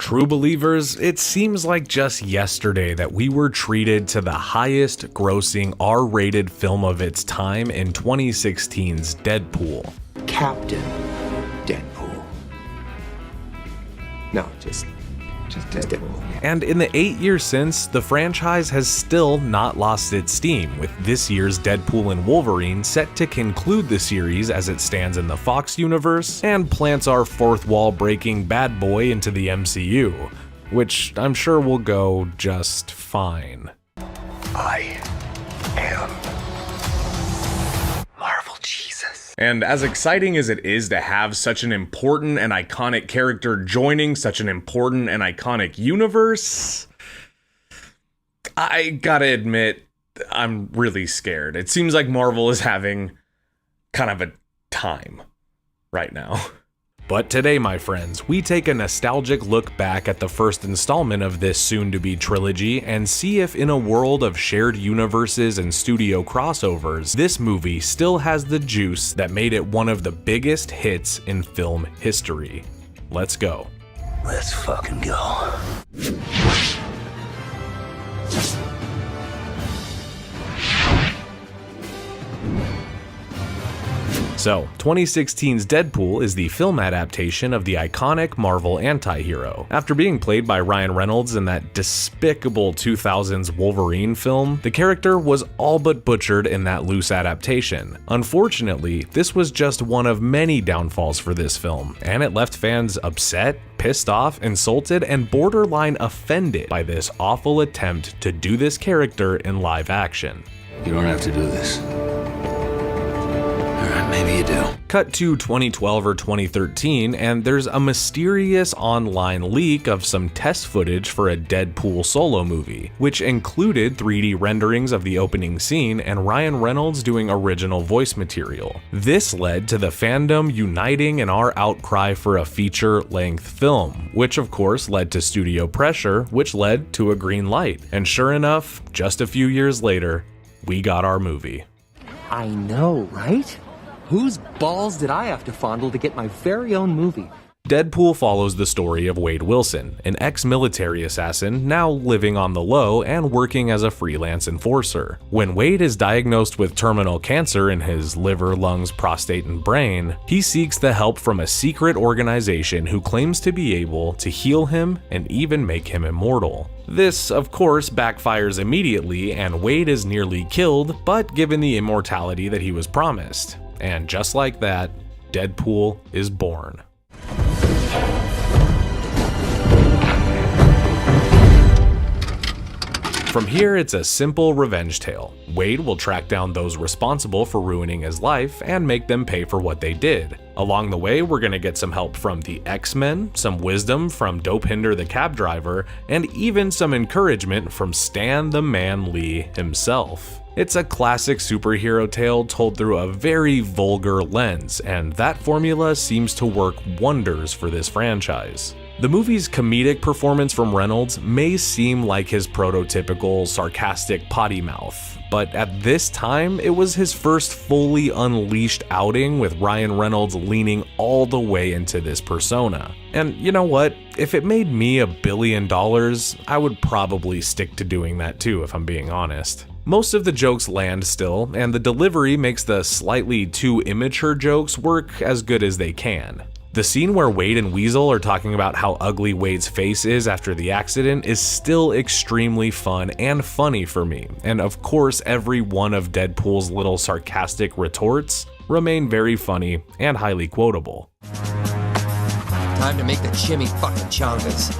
True believers, it seems like just yesterday that we were treated to the highest grossing R-rated film of its time in 2016's Deadpool. Captain Deadpool. No, just Deadpool. And in the 8 years since, the franchise has still not lost its steam, with this year's Deadpool and Wolverine set to conclude the series as it stands in the Fox universe and plants our fourth wall breaking bad boy into the MCU, which I'm sure will go just fine. I am Marvel Jesus. And as exciting as it is to have such an important and iconic character joining such an important and iconic universe, I gotta admit, I'm really scared. It seems like Marvel is having kind of a time right now. But today, my friends, we take a nostalgic look back at the first installment of this soon-to-be trilogy and see if in a world of shared universes and studio crossovers, this movie still has the juice that made it one of the biggest hits in film history. Let's go. Let's fucking go. So, 2016's Deadpool is the film adaptation of the iconic Marvel anti-hero. After being played by Ryan Reynolds in that despicable 2000s Wolverine film, the character was all but butchered in that loose adaptation. Unfortunately, this was just one of many downfalls for this film, and it left fans upset, pissed off, insulted, and borderline offended by this awful attempt to do this character in live action. You don't have to do this. Maybe you do. Cut to 2012 or 2013, and there's a mysterious online leak of some test footage for a Deadpool solo movie, which included 3D renderings of the opening scene and Ryan Reynolds doing original voice material. This led to the fandom uniting in our outcry for a feature-length film, which of course led to studio pressure, which led to a green light. And sure enough, just a few years later, we got our movie. I know, right? Whose balls did I have to fondle to get my very own movie? Deadpool follows the story of Wade Wilson, an ex-military assassin now living on the low and working as a freelance enforcer. When Wade is diagnosed with terminal cancer in his liver, lungs, prostate, and brain, he seeks the help from a secret organization who claims to be able to heal him and even make him immortal. This, of course, backfires immediately and Wade is nearly killed, but given the immortality that he was promised. And just like that, Deadpool is born. From here, it's a simple revenge tale. Wade will track down those responsible for ruining his life and make them pay for what they did. Along the way, we're gonna get some help from the X-Men, some wisdom from Dopehinder the cab driver, and even some encouragement from Stan the Man Lee himself. It's a classic superhero tale told through a very vulgar lens, and that formula seems to work wonders for this franchise. The movie's comedic performance from Reynolds may seem like his prototypical sarcastic potty mouth, but at this time, it was his first fully unleashed outing with Ryan Reynolds leaning all the way into this persona. And you know what? If it made me $1 billion, I would probably stick to doing that too, if I'm being honest. Most of the jokes land still, and the delivery makes the slightly too immature jokes work as good as they can. The scene where Wade and Weasel are talking about how ugly Wade's face is after the accident is still extremely fun and funny for me, and of course every one of Deadpool's little sarcastic retorts remain very funny and highly quotable. Time to make the chimmy fucking chongas.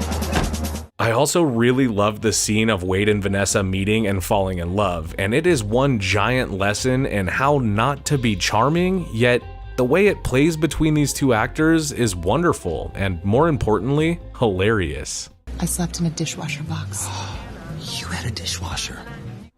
I also really love the scene of Wade and Vanessa meeting and falling in love, and it is one giant lesson in how not to be charming, yet the way it plays between these two actors is wonderful and, more importantly, hilarious. I slept in a dishwasher box. You had a dishwasher.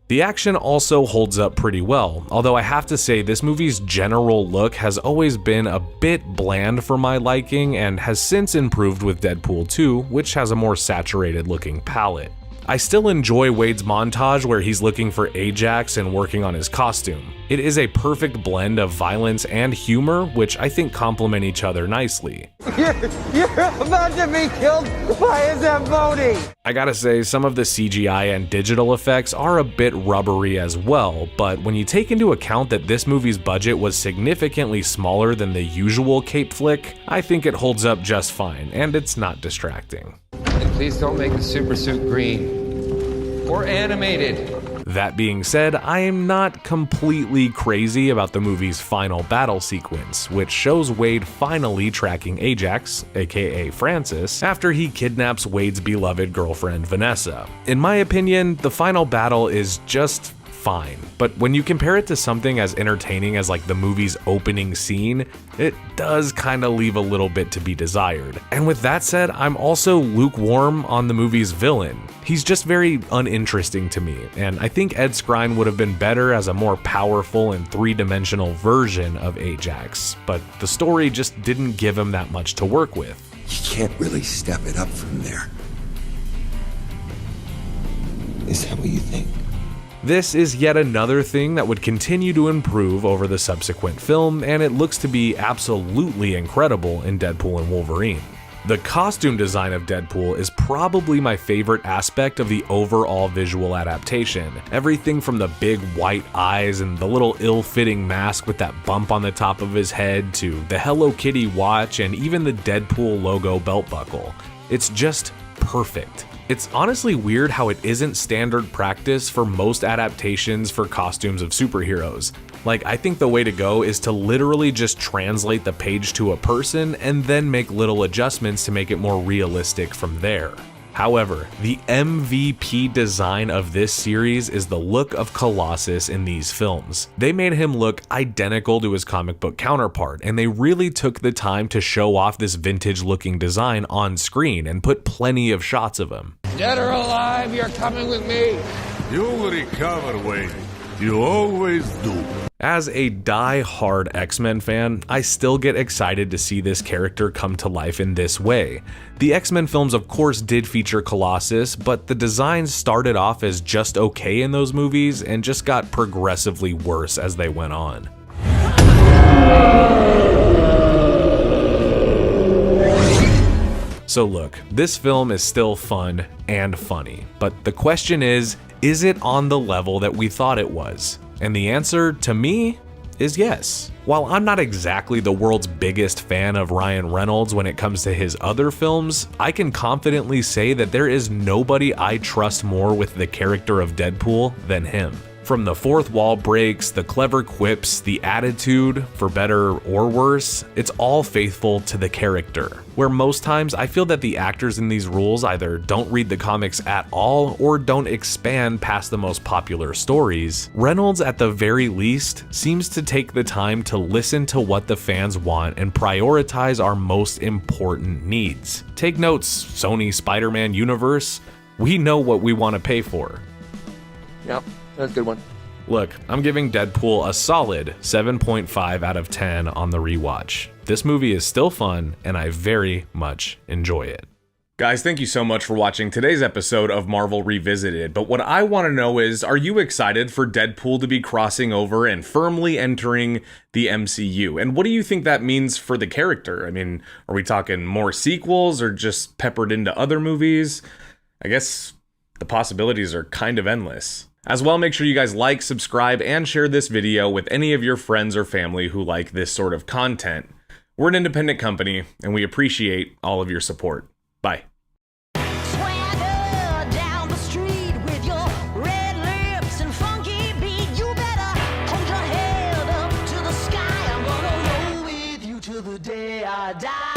The action also holds up pretty well, although I have to say this movie's general look has always been a bit bland for my liking and has since improved with Deadpool 2, which has a more saturated looking palette. I still enjoy Wade's montage where he's looking for Ajax and working on his costume. It is a perfect blend of violence and humor, which I think complement each other nicely. You're about to be killed by a Zamboni! I gotta say, some of the CGI and digital effects are a bit rubbery as well, but when you take into account that this movie's budget was significantly smaller than the usual cape flick, I think it holds up just fine, and it's not distracting. And please don't make the super suit green. Or animated. That being said, I am not completely crazy about the movie's final battle sequence, which shows Wade finally tracking Ajax, aka Francis, after he kidnaps Wade's beloved girlfriend Vanessa. In my opinion, the final battle is just fine, but when you compare it to something as entertaining as like the movie's opening scene, it does kind of leave a little bit to be desired. And with that said, I'm also lukewarm on the movie's villain. He's just very uninteresting to me, and I think Ed Skrein would have been better as a more powerful and three-dimensional version of Ajax, but the story just didn't give him that much to work with. You can't really step it up from there. Is that what you think? This is yet another thing that would continue to improve over the subsequent film, and it looks to be absolutely incredible in Deadpool and Wolverine. The costume design of Deadpool is probably my favorite aspect of the overall visual adaptation. Everything from the big white eyes and the little ill-fitting mask with that bump on the top of his head to the Hello Kitty watch and even the Deadpool logo belt buckle. It's just perfect. It's honestly weird how it isn't standard practice for most adaptations for costumes of superheroes. Like, I think the way to go is to literally just translate the page to a person and then make little adjustments to make it more realistic from there. However, the MVP design of this series is the look of Colossus in these films. They made him look identical to his comic book counterpart, and they really took the time to show off this vintage looking design on screen and put plenty of shots of him. Dead or alive, you're coming with me. You will recover, Wade. You always do. As a die-hard X-Men fan, I still get excited to see this character come to life in this way. The X-Men films of course did feature Colossus, but the designs started off as just okay in those movies and just got progressively worse as they went on. So look, this film is still fun and funny, but the question is it on the level that we thought it was? And the answer, to me, is yes. While I'm not exactly the world's biggest fan of Ryan Reynolds when it comes to his other films, I can confidently say that there is nobody I trust more with the character of Deadpool than him. From the fourth wall breaks, the clever quips, the attitude, for better or worse, it's all faithful to the character. Where most times I feel that the actors in these roles either don't read the comics at all or don't expand past the most popular stories, Reynolds at the very least seems to take the time to listen to what the fans want and prioritize our most important needs. Take notes, Sony Spider-Man universe, we know what we want to pay for. Yep, that's a good one. Look, I'm giving Deadpool a solid 7.5 out of 10 on the rewatch. This movie is still fun, and I very much enjoy it. Guys, thank you so much for watching today's episode of Marvel Revisited, but what I want to know is, are you excited for Deadpool to be crossing over and firmly entering the MCU? And what do you think that means for the character? I mean, are we talking more sequels or just peppered into other movies? I guess the possibilities are kind of endless. As well, make sure you guys like, subscribe, and share this video with any of your friends or family who like this sort of content. We're an independent company, and we appreciate all of your support. Bye. Swagger down the street with your red lips and funky beat. You better hold your head up to the sky. I'm gonna roll with you till the day I die.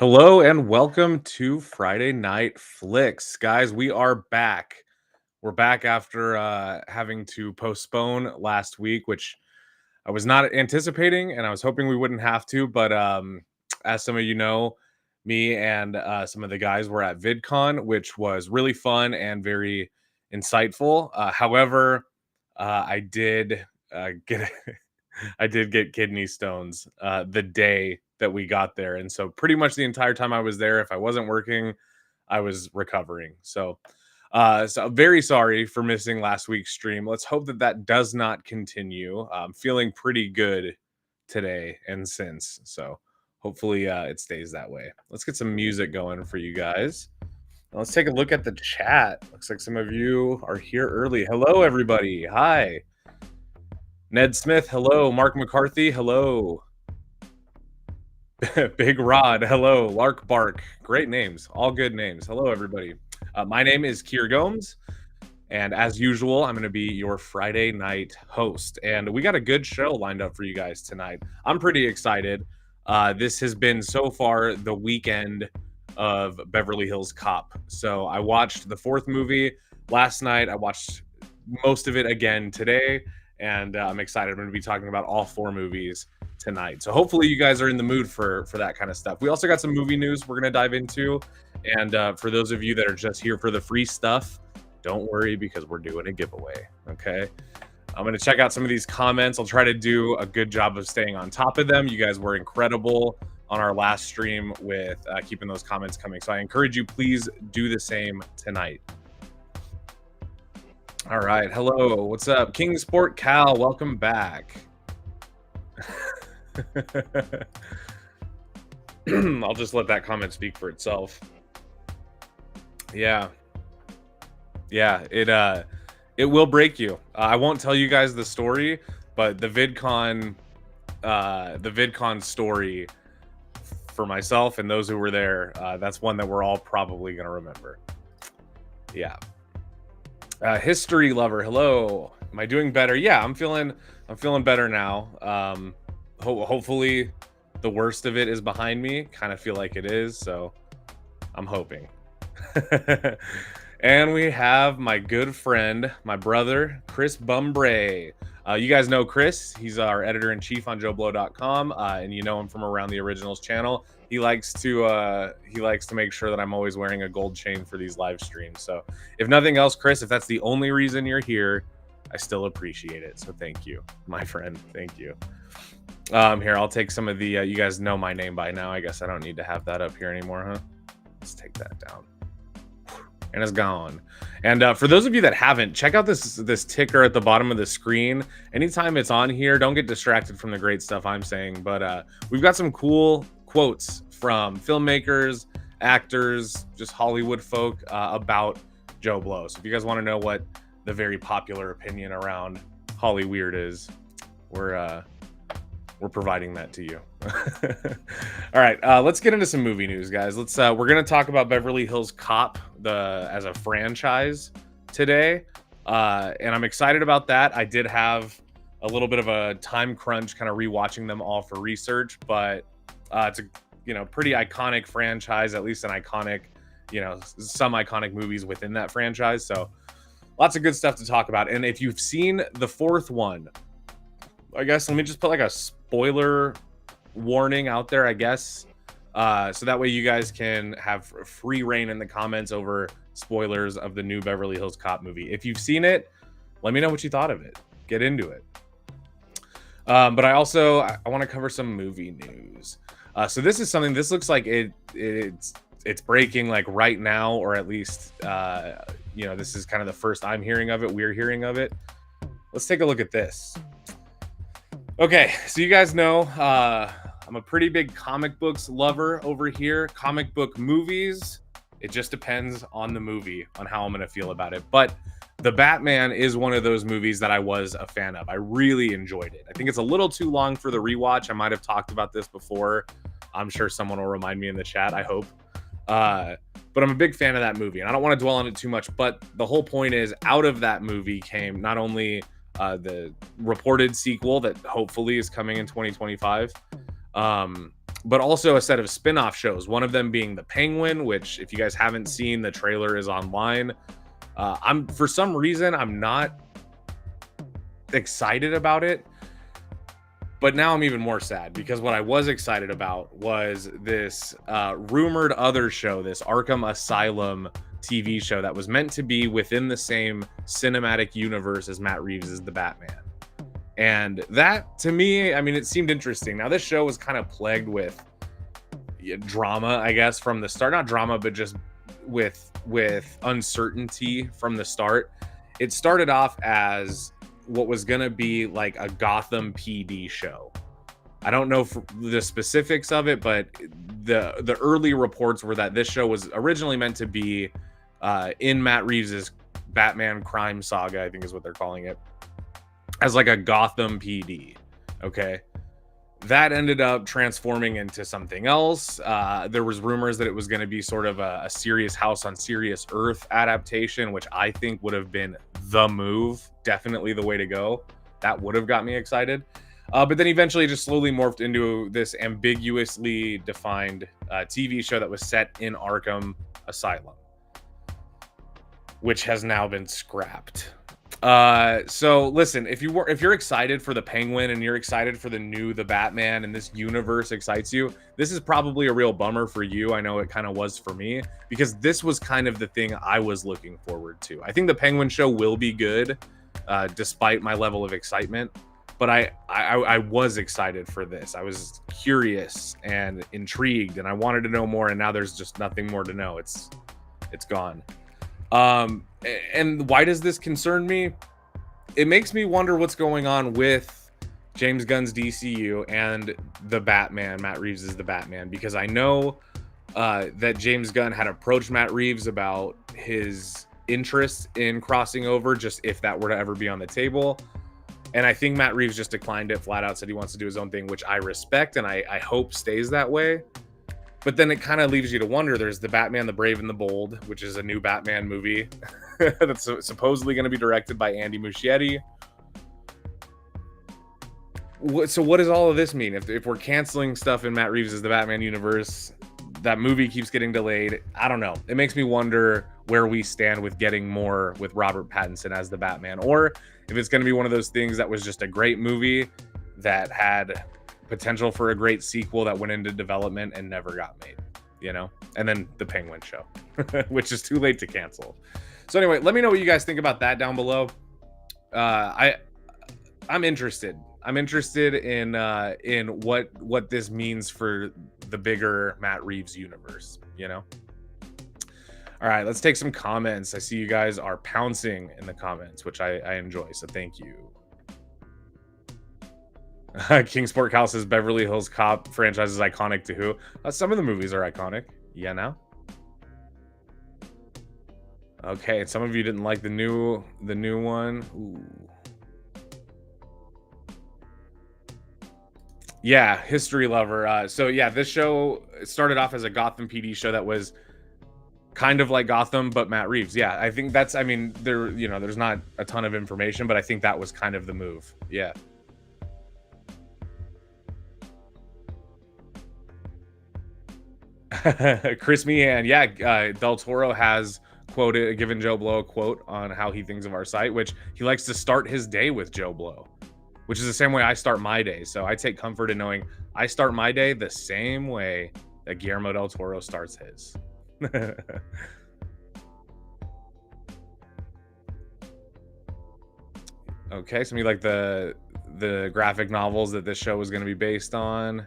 Hello and welcome to Friday Night Flicks. Guys, we are back. We're back after having to postpone last week, which I was not anticipating and I was hoping we wouldn't have to. But as some of you know, me and some of the guys were at VidCon, which was really fun and very insightful. However, I did get I did get kidney stones the day that we got there. And so pretty much the entire time I was there, if I wasn't working, I was recovering. So very sorry for missing last week's stream. Let's hope that that does not continue. I'm feeling pretty good today and since. So hopefully it stays that way. Let's get some music going for you guys. Let's take a look at the chat. Looks like some of you are here early. Hello, everybody. Hi. Ned Smith, hello. Mark McCarthy, hello. Big Rod, hello. Lark Bark, great names, all good names. Hello, everybody. My name is Kier Gomes, and as usual, I'm going to be your Friday night host. And we got a good show lined up for you guys tonight. I'm pretty excited. This has been so far the weekend of Beverly Hills Cop. So I watched the fourth movie last night. I watched most of it again today. And I'm excited. I'm going to be talking about all four movies tonight. So hopefully you guys are in the mood for that kind of stuff. We also got some movie news we're going to dive into. And for those of you that are just here for the free stuff, don't worry because we're doing a giveaway. Okay. I'm going to check out some of these comments. I'll try to do a good job of staying on top of them. You guys were incredible on our last stream with keeping those comments coming. So I encourage you, please do the same tonight. All right. Hello. What's up? Kingsport Cal, welcome back. I'll just let that comment speak for itself. Yeah. Yeah, it will break you. I won't tell you guys the story, but the VidCon story for myself and those who were there, that's one that we're all probably going to remember. Yeah. History lover, hello. Am I doing better? Yeah, I'm feeling better now. Hopefully the worst of it is behind me. Kind of feel like it is, so I'm hoping. And we have my good friend, my brother, Chris Bumbray. You guys know Chris. He's our editor-in-chief on JoeBlow.com, and you know him from around the Originals channel. He likes to make sure that I'm always wearing a gold chain for these live streams. So if nothing else, Chris, if that's the only reason you're here, I still appreciate it. So thank you, my friend. Thank you. Here, I'll take some of the, you guys know my name by now. I guess I don't need to have that up here anymore, huh? Let's take that down. And it's gone. And for those of you that haven't, check out this ticker at the bottom of the screen. Anytime it's on here, don't get distracted from the great stuff I'm saying. But we've got some cool quotes from filmmakers, actors, just Hollywood folk about Joe Blow. So if you guys want to know what the very popular opinion around Hollyweird is, we're providing that to you. All right, let's get into some movie news, guys. We're gonna talk about Beverly Hills Cop as a franchise today, and I'm excited about that. I did have a little bit of a time crunch, kind of rewatching them all for research, but it's a pretty iconic franchise, at least an iconic, some iconic movies within that franchise. So lots of good stuff to talk about. And if you've seen the fourth one, I guess let me just put like a spoiler warning out there, I guess, so that way you guys can have free reign in the comments over spoilers of the new Beverly Hills Cop movie. If you've seen it, let me know what you thought of it. Get into it. But I want to cover some movie news. So this is something, this looks like it's breaking like right now, or at least this is kind of the first I'm hearing of it. We're hearing of it. Let's take a look at this. Okay, so you guys know I'm a pretty big comic books lover over here. Comic book movies, it just depends on the movie, on how I'm going to feel about it. But The Batman is one of those movies that I was a fan of. I really enjoyed it. I think it's a little too long for the rewatch. I might have talked about this before. I'm sure someone will remind me in the chat, I hope. But I'm a big fan of that movie, and I don't want to dwell on it too much, but the whole point is, out of that movie came not only the reported sequel that hopefully is coming in 2025, but also a set of spin-off shows, one of them being The Penguin, which if you guys haven't seen, the trailer is online. For some reason, I'm not excited about it, but now I'm even more sad because what I was excited about was this rumored other show, this Arkham Asylum TV show that was meant to be within the same cinematic universe as Matt Reeves' The Batman. And that, to me, I mean, it seemed interesting. Now, this show was kind of plagued with drama, I guess, from the start. Not drama, but just with uncertainty from the start. It started off as what was going to be like a Gotham PD show. I don't know the specifics of it, but the early reports were that this show was originally meant to be in Matt Reeves' Batman crime saga, I think is what they're calling it, as like a Gotham PD. Okay. That ended up transforming into something else. There was rumors that it was going to be sort of a Serious House on Serious Earth adaptation, which I think would have been the move, definitely the way to go. That would have got me excited. But then eventually just slowly morphed into this ambiguously defined TV show that was set in Arkham Asylum, which has now been scrapped. So listen, if you're excited for the Penguin and you're excited for the Batman and this universe excites you, this is probably a real bummer for you. I know it kind of was for me because this was kind of the thing I was looking forward to. I think the Penguin show will be good, despite my level of excitement, but I was excited for this. I was curious and intrigued and I wanted to know more, and now there's just nothing more to know. It's gone. And why does this concern me? It makes me wonder what's going on with James Gunn's DCU and the Batman, Matt Reeves' The Batman, because I know that James Gunn had approached Matt Reeves about his interest in crossing over, just if that were to ever be on the table. And I think Matt Reeves just declined it, flat out said he wants to do his own thing, which I respect and I hope stays that way. But then it kind of leaves you to wonder. There's the Batman, the Brave and the Bold, which is a new Batman movie that's supposedly going to be directed by Andy Muschietti. So what does all of this mean? If we're canceling stuff in Matt Reeves' The Batman universe, that movie keeps getting delayed. I don't know. It makes me wonder where we stand with getting more with Robert Pattinson as the Batman, or if it's going to be one of those things that was just a great movie that had potential for a great sequel that went into development and never got made, you know? And then the Penguin show, which is too late to cancel. So anyway, let me know what you guys think about that down below. I'm interested. I'm interested in what this means for the bigger Matt Reeves universe, you know? All right, let's take some comments. I see you guys are pouncing in the comments, which I enjoy, so thank you. Kingsport Cal says Beverly Hills Cop franchise is iconic to who? Some of the movies are iconic. Yeah, now. Okay, and some of you didn't like the new one. Ooh. Yeah, history lover. So yeah, this show started off as a Gotham PD show that was kind of like Gotham, but Matt Reeves. Yeah, I think that's. I mean, there's not a ton of information, but I think that was kind of the move. Yeah. Chris Meehan, yeah, Del Toro has given Joe Blow a quote on how he thinks of our site, which he likes to start his day with Joe Blow, which is the same way I start my day. So I take comfort in knowing I start my day the same way that Guillermo Del Toro starts his. Okay, so me like the graphic novels that this show is going to be based on.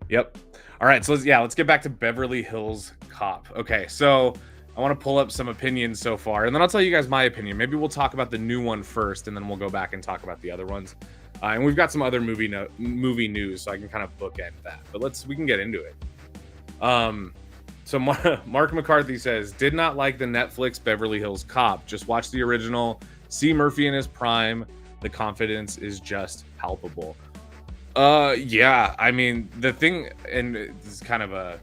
Yep. All right, so let's get back to Beverly Hills Cop. Okay, so I want to pull up some opinions so far, and then I'll tell you guys my opinion. Maybe we'll talk about the new one first, and then we'll go back and talk about the other ones. And we've got some other movie news, so I can kind of bookend that. But we can get into it. So Mark McCarthy says, did not like the Netflix Beverly Hills Cop. Just watch the original. See Murphy in his prime. The confidence is just palpable. Yeah, I mean, the thing, and this is kind of a,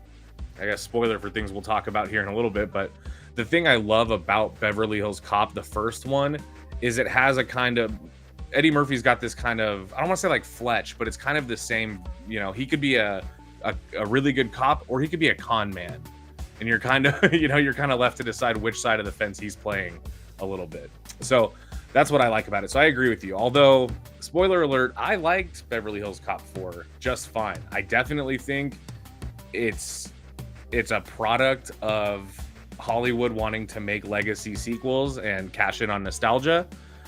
I guess, spoiler for things we'll talk about here in a little bit, but the thing I love about Beverly Hills Cop, the first one, is it has a kind of, Eddie Murphy's got this kind of, I don't want to say like Fletch, but it's kind of the same, he could be a a really good cop, or he could be a con man. And you're kind of, you're kind of left to decide which side of the fence he's playing a little bit. So that's what I like about it. So I agree with you. Although, spoiler alert, I liked Beverly Hills Cop 4 just fine. I definitely think it's a product of Hollywood wanting to make legacy sequels and cash in on nostalgia.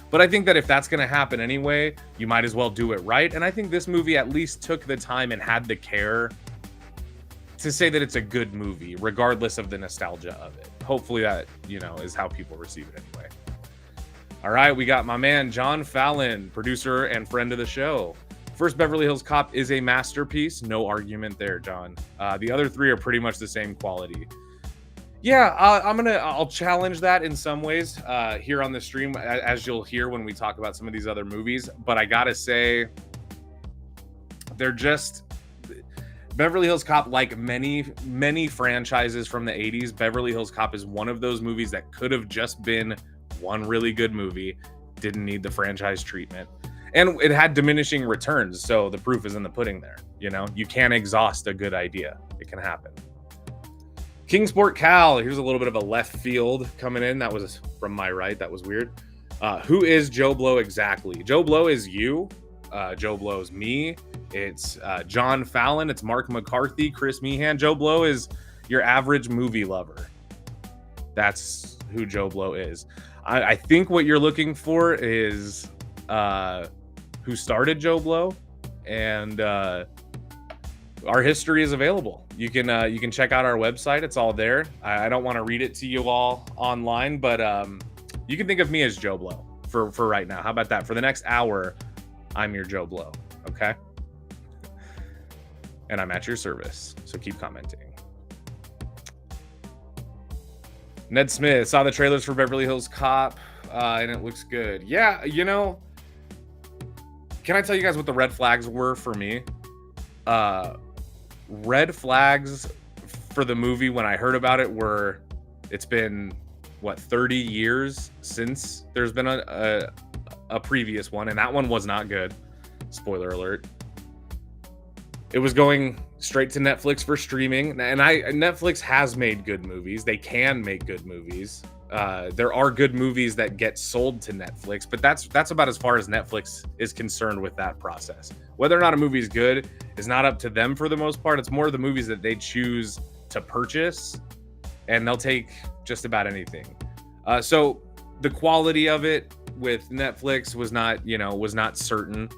But I think that if that's going to happen anyway, you might as well do it right. And I think this movie at least took the time and had the care to say that it's a good movie, regardless of the nostalgia of it. Hopefully that, is how people receive it anyway. All right, we got my man, John Fallon, producer and friend of the show. First Beverly Hills Cop is a masterpiece. No argument there, John. The other three are pretty much the same quality. Yeah, I'll challenge that in some ways here on the stream, as you'll hear when we talk about some of these other movies. But I gotta say, they're just Beverly Hills Cop, like many franchises from the 80s. Beverly Hills Cop is one of those movies that could have just been one really good movie, didn't need the franchise treatment, and it had diminishing returns. So the proof is in the pudding there. You can't exhaust a good idea. It can happen. Kingsport Cal, here's a little bit of a left field coming in. That was from my right. That was weird. Who is Joe Blow exactly? Joe Blow is you. Joe Blow is me. It's John Fallon. It's Mark McCarthy, Chris Meehan. Joe Blow is your average movie lover. That's who Joe Blow is. I think what you're looking for is who started Joe Blow, and our history is available. You can check out our website. It's all there. I don't want to read it to you all online, but you can think of me as Joe Blow for right now. How about that? For the next hour, I'm your Joe Blow, okay? And I'm at your service, so keep commenting. Ned Smith saw the trailers for Beverly Hills Cop, and it looks good. Yeah, can I tell you guys what the red flags were for me? Red flags for the movie when I heard about it were, it's been 30 years since there's been a previous one, and that one was not good. Spoiler alert. It was going straight to Netflix for streaming, and Netflix has made good movies. They can make good movies. There are good movies that get sold to Netflix, but that's about as far as Netflix is concerned with that process. Whether or not a movie is good is not up to them for the most part. It's more the movies that they choose to purchase, and they'll take just about anything. So the quality of it with Netflix was not certain.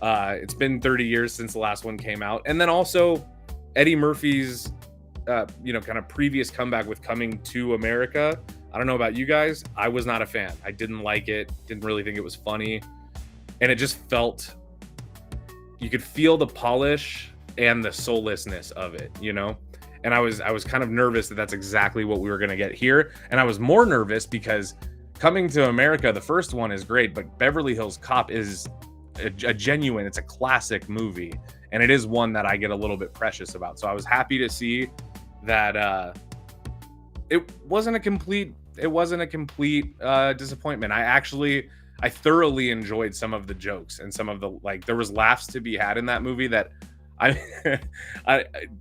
It's been 30 years since the last one came out, and then also Eddie Murphy's kind of previous comeback with Coming to America. I don't know about you guys. I was not a fan. I didn't like it. Didn't really think it was funny. And it just felt, you could feel the polish and the soullessness of it, And I was kind of nervous that that's exactly what we were going to get here. And I was more nervous because Coming to America, the first one, is great, but Beverly Hills Cop is a genuine, it's a classic movie. And it is one that I get a little bit precious about. So I was happy to see that it wasn't a complete disappointment. I thoroughly enjoyed some of the jokes and some of the, there was laughs to be had in that movie that I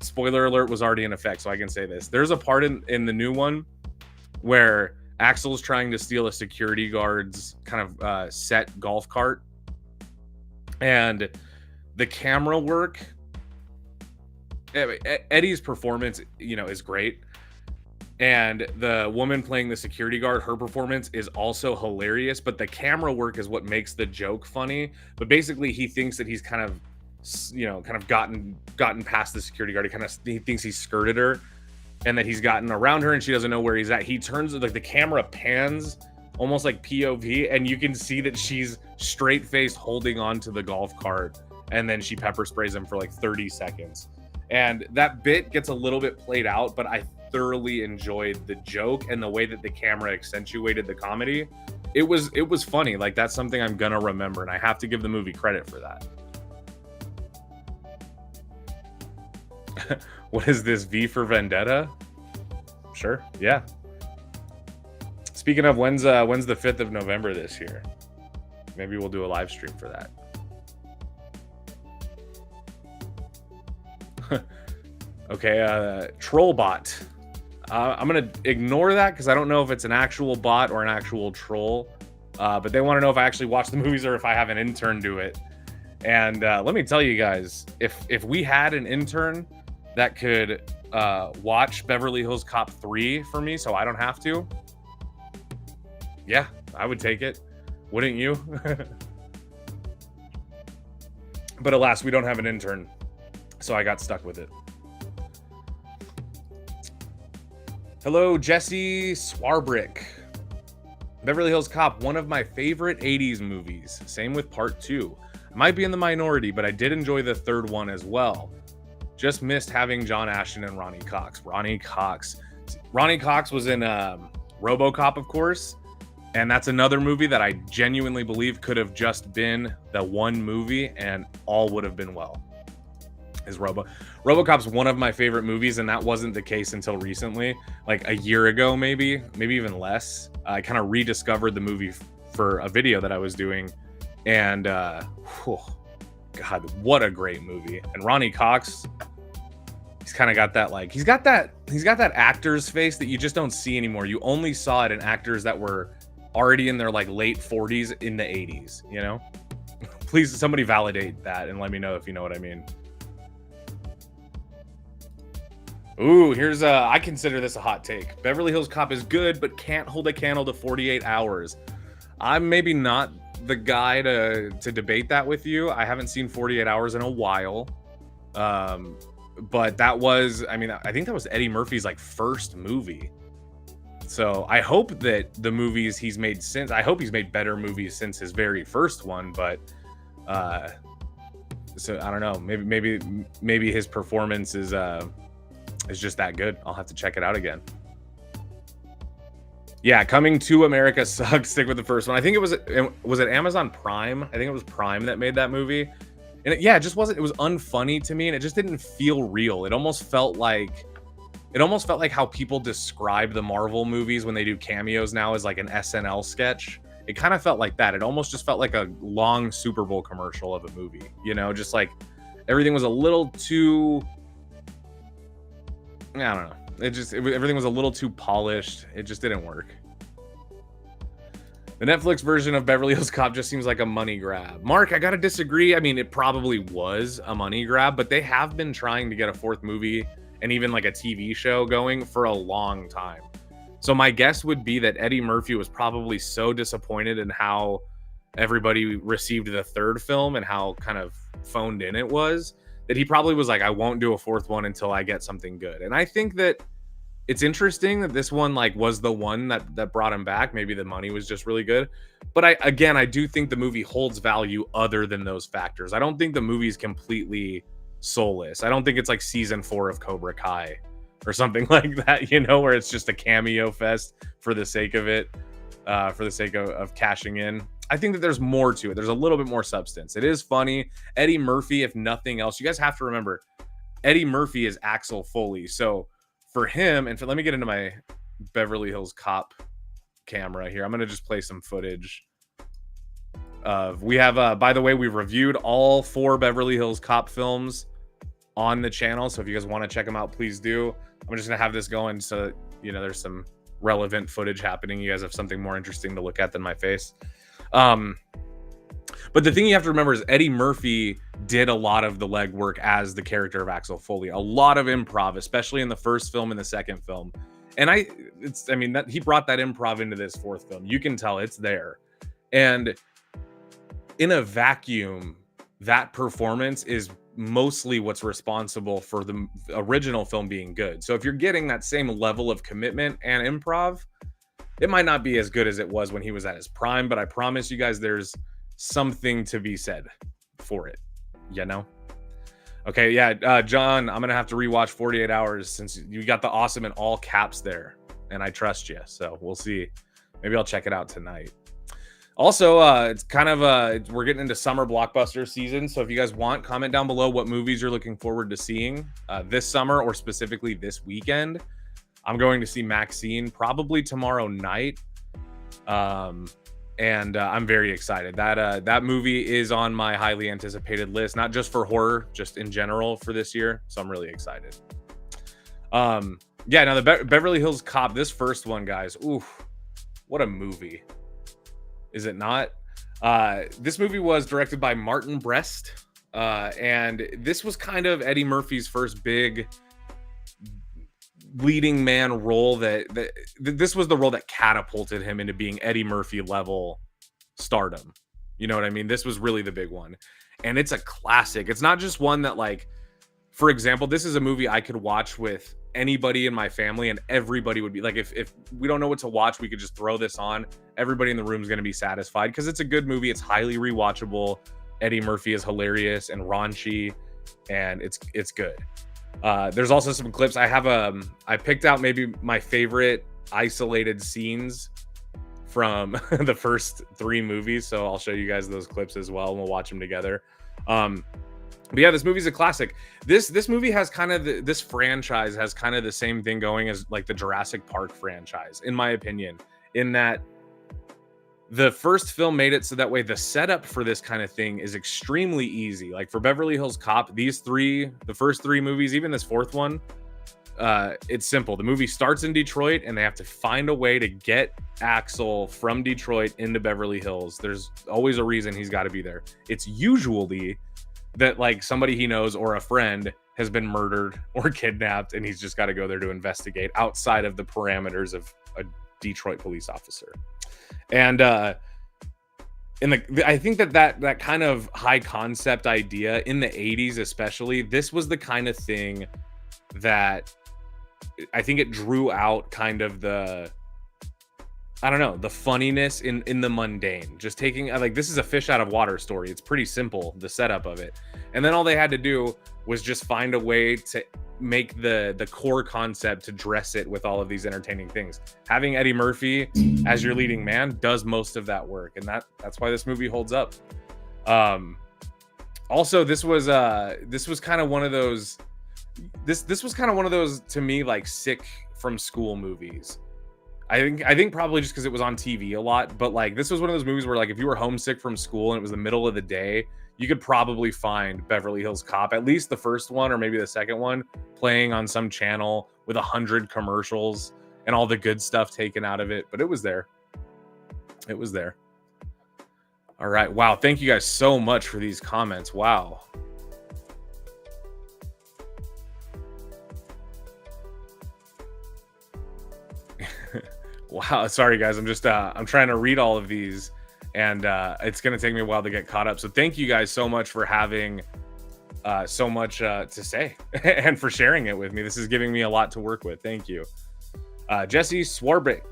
spoiler alert was already in effect, so I can say this. There's a part in the new one where Axel's trying to steal a security guard's kind of set golf cart, and the camera work, Eddie's performance, is great. And the woman playing the security guard, her performance is also hilarious, but the camera work is what makes the joke funny. But basically he thinks that he's kind of gotten past the security guard. He thinks he's skirted her, and that he's gotten around her and she doesn't know where he's at. He turns, the camera pans almost like POV, and you can see that she's straight faced holding on to the golf cart, and then she pepper sprays him for 30 seconds. And that bit gets a little bit played out, but I thoroughly enjoyed the joke and the way that the camera accentuated the comedy. It was funny. That's something I'm gonna remember, and I have to give the movie credit for that. What is this, V for Vendetta? Sure, yeah. Speaking of, when's the 5th of November this year? Maybe we'll do a live stream for that. Okay, Trollbot. I'm gonna ignore that because I don't know if it's an actual bot or an actual troll. But they want to know if I actually watch the movies or if I have an intern do it. And let me tell you guys, if we had an intern that could watch Beverly Hills Cop 3 for me so I don't have to, yeah, I would take it. Wouldn't you? But alas, we don't have an intern, so I got stuck with it. Hello, Jesse Swarbrick. Beverly Hills Cop, one of my favorite 80s movies. Same with part 2. I might be in the minority, but I did enjoy the third one as well. Just missed having John Ashton and Ronnie Cox. Ronnie Cox was in RoboCop, of course. And that's another movie that I genuinely believe could have just been the one movie and all would have been well. RoboCop's one of my favorite movies, and that wasn't the case until recently, like a year ago, maybe even less. I kind of rediscovered the movie for a video that I was doing, and God, what a great movie! And Ronnie Cox, he's kind of got that he's got that actor's face that you just don't see anymore. You only saw it in actors that were already in their late 40s in the 80s. You know, please somebody validate that and let me know if you know what I mean. Ooh, here's I consider this a hot take. Beverly Hills Cop is good, but can't hold a candle to 48 hours. I'm maybe not the guy to debate that with you. I haven't seen 48 Hours in a while. But that was, I think that was Eddie Murphy's first movie. So I hope that the movies he's made since, I hope he's made better movies since his very first one, but so I don't know. Maybe his performance is just that good. I'll have to check it out again. Yeah, Coming to America sucks. Stick with the first one. I think it was it Amazon Prime? I think it was Prime that made that movie. And it just wasn't, it was unfunny to me, and it just didn't feel real. It almost felt like how people describe the Marvel movies when they do cameos now as an SNL sketch. It kind of felt like that. It almost just felt like a long Super Bowl commercial of a movie, just everything was a little too, I don't know. Everything was a little too polished. It just didn't work. The Netflix version of Beverly Hills Cop just seems like a money grab. Mark, I gotta disagree. It probably was a money grab, but they have been trying to get a fourth movie and even a TV show going for a long time. So my guess would be that Eddie Murphy was probably so disappointed in how everybody received the third film and how kind of phoned in it was, that he probably was like, I won't do a fourth one until I get something good. And I think that it's interesting that this one was the one that brought him back. Maybe the money was just really good. But I do think the movie holds value other than those factors. I don't think the movie's completely soulless. I don't think it's season 4 of Cobra Kai or something like that, where it's just a cameo fest for the sake of it, for the sake of cashing in. I think that there's more to it. There's a little bit more substance. It is funny. Eddie Murphy, if nothing else, you guys have to remember, Eddie Murphy is Axel Foley. So for him, let me get into my Beverly Hills Cop camera here. I'm going to just play some footage of, we have, by the way, we reviewed all 4 Beverly Hills Cop films on the channel. So if you guys want to check them out, please do. I'm just going to have this going so, there's some relevant footage happening. You guys have something more interesting to look at than my face. But the thing you have to remember is Eddie Murphy did a lot of the legwork as the character of Axel Foley, a lot of improv, especially in the first film and the second film. And that he brought that improv into this fourth film. You can tell it's there. And in a vacuum, that performance is mostly what's responsible for the original film being good. So if you're getting that same level of commitment and improv, it might not be as good as it was when he was at his prime, but I promise you guys there's something to be said for it, Okay, yeah, John, I'm going to have to rewatch 48 Hours since you got the awesome in all caps there, and I trust you, so we'll see. Maybe I'll check it out tonight. Also, it's kind of, we're getting into summer blockbuster season, so if you guys want, comment down below what movies you're looking forward to seeing this summer or specifically this weekend. I'm going to see Maxine probably tomorrow night. And I'm very excited. That movie is on my highly anticipated list, not just for horror, just in general for this year. So I'm really excited. Yeah, now the Beverly Hills Cop, this first one, guys, oof, what a movie. Is it not? This movie was directed by Martin Brest, and this was kind of Eddie Murphy's first big leading man role. This was the role that catapulted him into being Eddie Murphy level stardom. You know what I mean? This was really the big one, and it's a classic. It's not just one that, like, for example, this is a movie I could watch with anybody in my family and everybody would be like, if we don't know what to watch, we could just throw this on. Everybody in the room is going to be satisfied because it's a good movie. It's highly rewatchable. Eddie Murphy is hilarious and raunchy, and it's good. There's also some clips. I picked out maybe my favorite isolated scenes from the first 3 movies, so I'll show you guys those clips as well, and we'll watch them together. But yeah, this movie's a classic. This movie has kind of this franchise has kind of the same thing going as like the Jurassic Park franchise, in my opinion, in that the first film made it so that way the setup for this kind of thing is extremely easy. Like for Beverly Hills Cop, the first 3 movies, even this 4th one, it's simple. The movie starts in Detroit and they have to find a way to get Axel from Detroit into Beverly Hills. There's always a reason he's got to be there. It's usually that like somebody he knows or a friend has been murdered or kidnapped, and he's just got to go there to investigate outside of the parameters of a Detroit police officer. And I think that kind of high concept idea in the 80s, especially, this was the kind of thing that I think it drew out kind of the funniness in the mundane. Just taking, like, this is a fish out of water story. It's pretty simple, the setup of it. And then all they had to do was just find a way to make the core concept to dress it with all of these entertaining things. Having Eddie Murphy as your leading man does most of that work, and that's why this movie holds up. Also, this was kind of one of those to me, like, sick from school movies. I think probably just because it was on TV a lot, but like this was one of those movies where, like, if you were homesick from school and it was the middle of the day, you could probably find Beverly Hills Cop, at least the first one or maybe the second one, playing on some channel with 100 commercials and all the good stuff taken out of it. But it was there. It was there. All right. Wow. Thank you guys so much for these comments. Wow. Wow, sorry guys, I'm just I'm trying to read all of these, and it's gonna take me a while to get caught up. So thank you guys so much for having so much to say and for sharing it with me. This is giving me a lot to work with. Thank you. Jesse Swarbrick.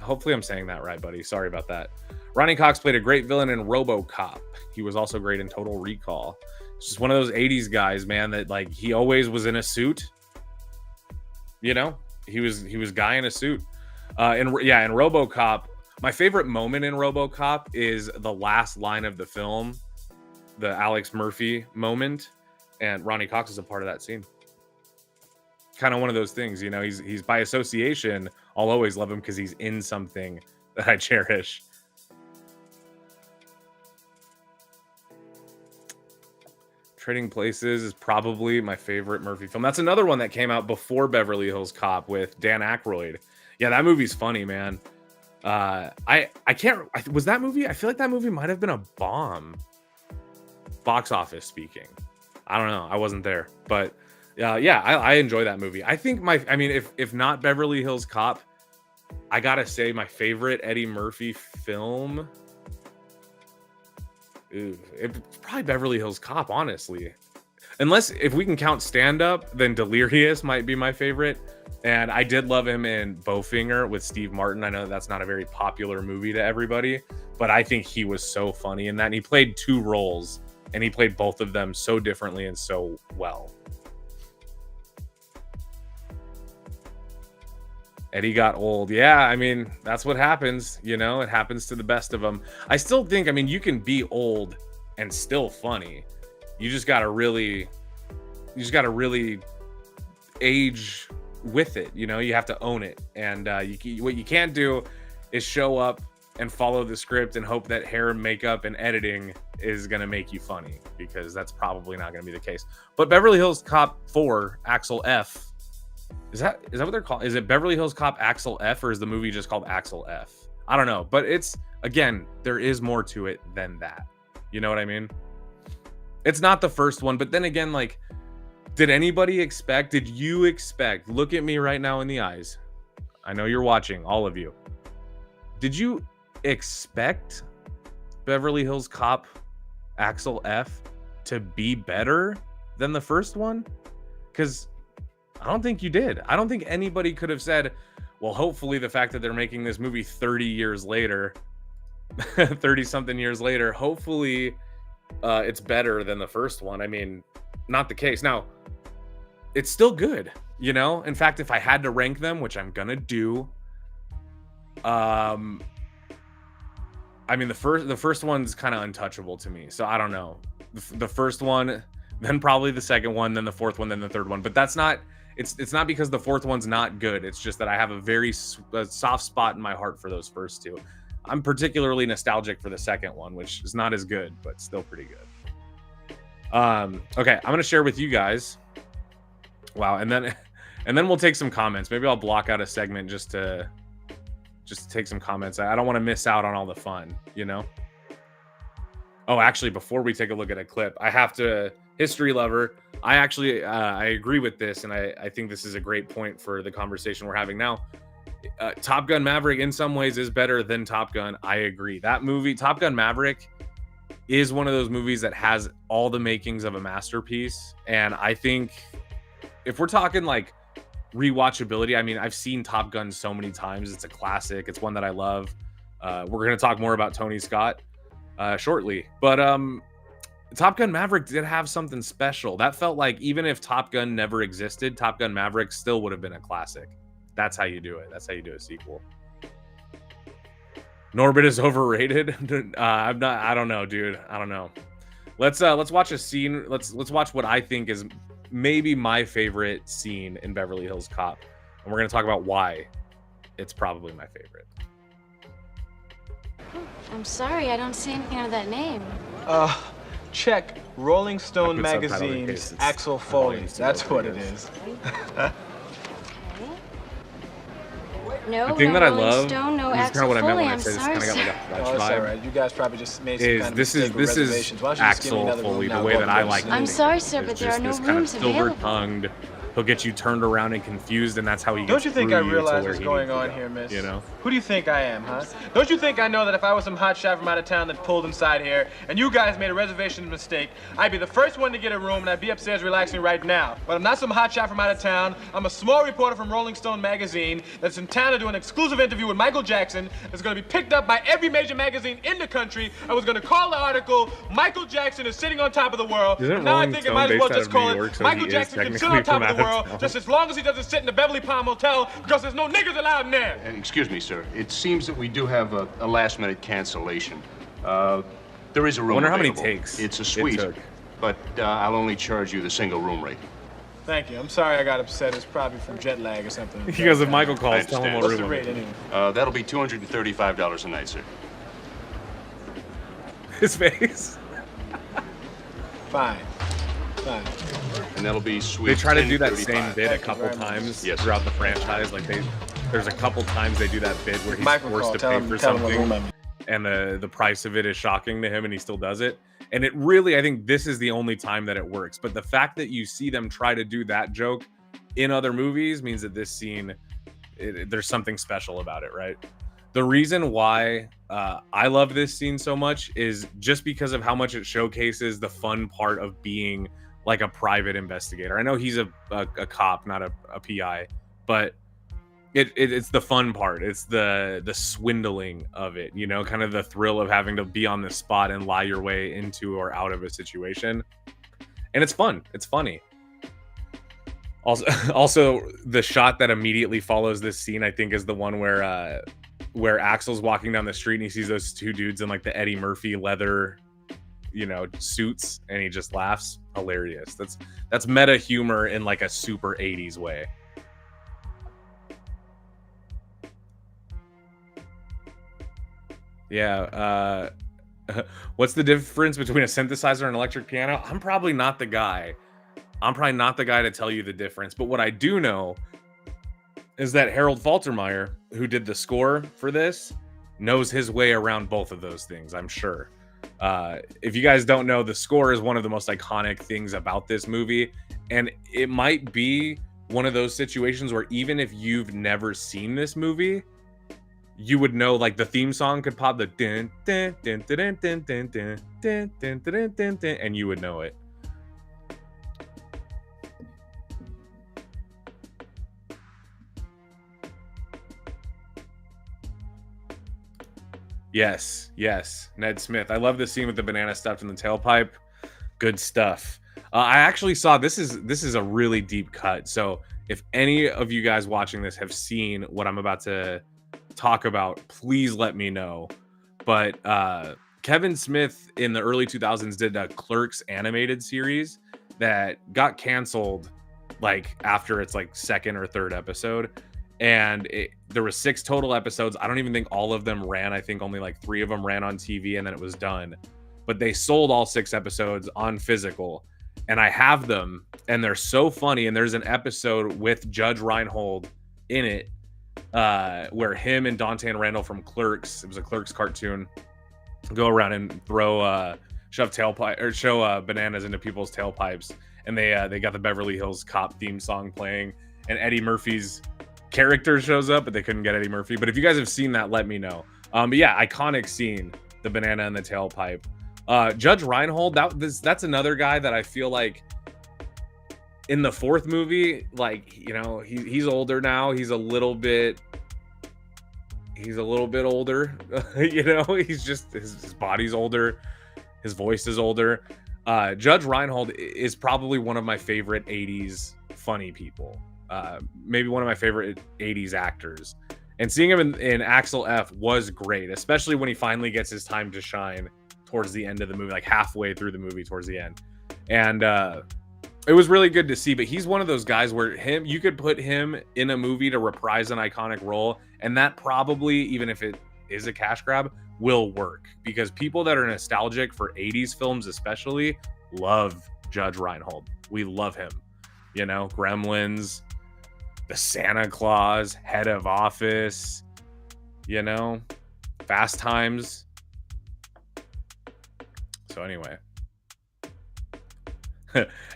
Hopefully I'm saying that right, buddy. Sorry about that. Ronnie Cox played a great villain in RoboCop. He was also great in Total Recall. It's just one of those 80s guys, man, that, like, he always was in a suit. You know? He was guy in a suit. In RoboCop, my favorite moment in RoboCop is the last line of the film, the Alex Murphy moment, and Ronnie Cox is a part of that scene. Kind of one of those things, you know. He's by association. I'll always love him because he's in something that I cherish. Trading Places is probably my favorite Murphy film. That's another one that came out before Beverly Hills Cop with Dan Aykroyd. Yeah, that movie's funny, man. Was that movie? I feel like that movie might have been a bomb. Box office speaking. I don't know. I wasn't there, but I enjoy that movie. I think if not Beverly Hills Cop, I gotta say my favorite Eddie Murphy film. It's probably Beverly Hills Cop, honestly. Unless, if we can count stand-up, then Delirious might be my favorite. And I did love him in Bowfinger with Steve Martin. I know that's not a very popular movie to everybody, but I think he was so funny in that. And he played 2 roles, and he played both of them so differently and so well. Eddie got old. Yeah, I mean, that's what happens. You know, it happens to the best of them. I still think, you can be old and still funny. You just gotta really age with it. You know, you have to own it. And what you can't do is show up and follow the script and hope that hair, makeup, and editing is going to make you funny, because that's probably not going to be the case. But Beverly Hills Cop 4, Axel F. Is that what they're called? Is it Beverly Hills Cop Axel F, or is the movie just called Axel F? I don't know. But it's, again, there is more to it than that. You know what I mean? It's not the first one, but then again, like, did you expect, look at me right now in the eyes. I know you're watching, all of you. Did you expect Beverly Hills Cop Axel F to be better than the first one? Because I don't think you did. I don't think anybody could have said, well, hopefully the fact that they're making this movie 30 years later, 30 something years later, hopefully it's better than the first one. I mean, not the case. Now, it's still good, you know? In fact, if I had to rank them, which I'm gonna do, I mean, the first one's kind of untouchable to me, so I don't know. The first one, then probably the second one, then the fourth one, then the third one. But that's not, it's not because the fourth one's not good. It's just that I have a soft spot in my heart for those first two. I'm particularly nostalgic for the second one, which is not as good, but still pretty good. Okay, I'm gonna share with you guys. Wow, and then we'll take some comments. Maybe I'll block out a segment just to take some comments. I don't want to miss out on all the fun, you know? Oh, actually, before we take a look at a clip, I have to, history lover, I agree with this, and I think this is a great point for the conversation we're having now. Top Gun Maverick in some ways is better than Top Gun. I agree. That movie, Top Gun Maverick, is one of those movies that has all the makings of a masterpiece. And I think if we're talking like rewatchability, I mean, I've seen Top Gun so many times. It's a classic. It's one that I love. We're going to talk more about Tony Scott shortly. But Top Gun Maverick did have something special. That felt like even if Top Gun never existed, Top Gun Maverick still would have been a classic. That's how you do it. That's how you do a sequel. Norbit is overrated. I don't know, dude. I don't know. Let's watch a scene. Let's watch what I think is maybe my favorite scene in Beverly Hills Cop, and we're gonna talk about why it's probably my favorite. I'm sorry, I don't see anything under that name. Check Rolling Stone Put subtitle in magazine's case Axel Foley. it's That's over what it here. is. No, The thing no that I Rolling love, Stone, no this is kind Axel of what I meant Foley. when I I'm said it's sorry, kind of got like a sir. Fletch Oh, it's all vibe. right. You guys probably just made some kind of This mistake with is reservations. Why don't you just give me Axel another room Foley, now? the way Go that up I and like sit. to I'm think. sorry, sir, It's but there just are no this kind of rooms available. silver-tongued. He'll get you turned around and confused, and that's how he gets Don't you think through I you to realize where what's he going needs to on go, here, miss? You know? Who do you think I am, huh? Don't you think I know that if I was some hotshot from out of town that pulled inside here, and you guys made a reservation mistake, I'd be the first one to get a room, and I'd be upstairs relaxing right now. But I'm not some hotshot from out of town. I'm a small reporter from Rolling Stone magazine that's in town to do an exclusive interview with Michael Jackson that's going to be picked up by every major magazine in the country. I was going to call the article, Michael Jackson is sitting on top of the world. Isn't Now I Rolling think Stone I might as well based out just of call New it York, so Michael he is Jackson can sit technically on top from of the out of world town? just as long as he doesn't sit in the Beverly Palm Hotel because there's no niggers allowed in there. Excuse me, sir. It seems that we do have a last-minute cancellation. There is a room Wonder how many available. takes It's a it suite, took. but I'll only charge you the single room rate. Thank you. I'm sorry I got upset. It's probably from jet lag or something. He goes, if Michael I calls, tell him understand. what What's room the I'm rate in. anyway? That'll be $235 a night, sir. His face. Fine. Fine. And that'll be suite They try to do that 1035. same bit a Thank you couple very much. times Yes. throughout the franchise. Like there's a couple times they do that bit where he's Michael forced call. to Tell pay him, for tell him what room something, I'm in. and the price of it is shocking to him, and he still does it. And it really, I think this is the only time that it works. But the fact that you see them try to do that joke in other movies means that this scene, there's something special about it, right? The reason why I love this scene so much is just because of how much it showcases the fun part of being like a private investigator. I know he's a cop, not a PI, but it's the fun part. It's the swindling of it, you know, kind of the thrill of having to be on the spot and lie your way into or out of a situation. And it's fun. It's funny. Also, the shot that immediately follows this scene, I think, is the one where Axel's walking down the street and he sees those two dudes in like the Eddie Murphy leather, you know, suits, and he just laughs. Hilarious. That's meta humor in like a super 80s way. Yeah. What's the difference between a synthesizer and an electric piano? I'm probably not the guy. I'm probably not the guy to tell you the difference. But what I do know is that Harold Faltermeyer, who did the score for this, knows his way around both of those things, I'm sure. If you guys don't know, the score is one of the most iconic things about this movie. And it might be one of those situations where even if you've never seen this movie, you would know, like, the theme song could pop the dun, dun, dun, dun, dun, dun, dun, dun, dun, dun, dun, dun, and you would know it. Yes, yes, Ned Smith. I love the scene with the banana stuffed in the tailpipe. Good stuff. I actually saw this is a really deep cut. So if any of you guys watching this have seen what I'm about to talk about, please let me know. But Kevin Smith in the early 2000s did a Clerks animated series that got canceled like after its like second or third episode. And there were 6 total episodes. I don't even think all of them ran. I think only like 3 of them ran on TV and then it was done. But they sold all 6 episodes on physical. And I have them and they're so funny. And there's an episode with Judge Reinhold in it where him and Dante and Randall from Clerks, it was a Clerks cartoon, go around and show bananas into people's tailpipes. And they got the Beverly Hills Cop theme song playing. And Eddie Murphy's character shows up, but they couldn't get Eddie Murphy. But if you guys have seen that, let me know. But yeah, iconic scene, the banana and the tailpipe. Judge Reinhold, that's another guy that I feel like in the 4th movie, like, you know, he's older now. He's a little bit older. You know, he's just his body's older, his voice is older. Judge Reinhold is probably one of my favorite 80s funny people. Maybe one of my favorite 80s actors. And seeing him in Axel F was great, especially when he finally gets his time to shine towards the end of the movie, like halfway through the movie towards the end. And it was really good to see, but he's one of those guys where you could put him in a movie to reprise an iconic role, and that probably, even if it is a cash grab, will work, because people that are nostalgic for 80s films especially love Judge Reinhold. We love him. You know, Gremlins, the Santa Claus, Head of Office, you know, Fast Times. So anyway,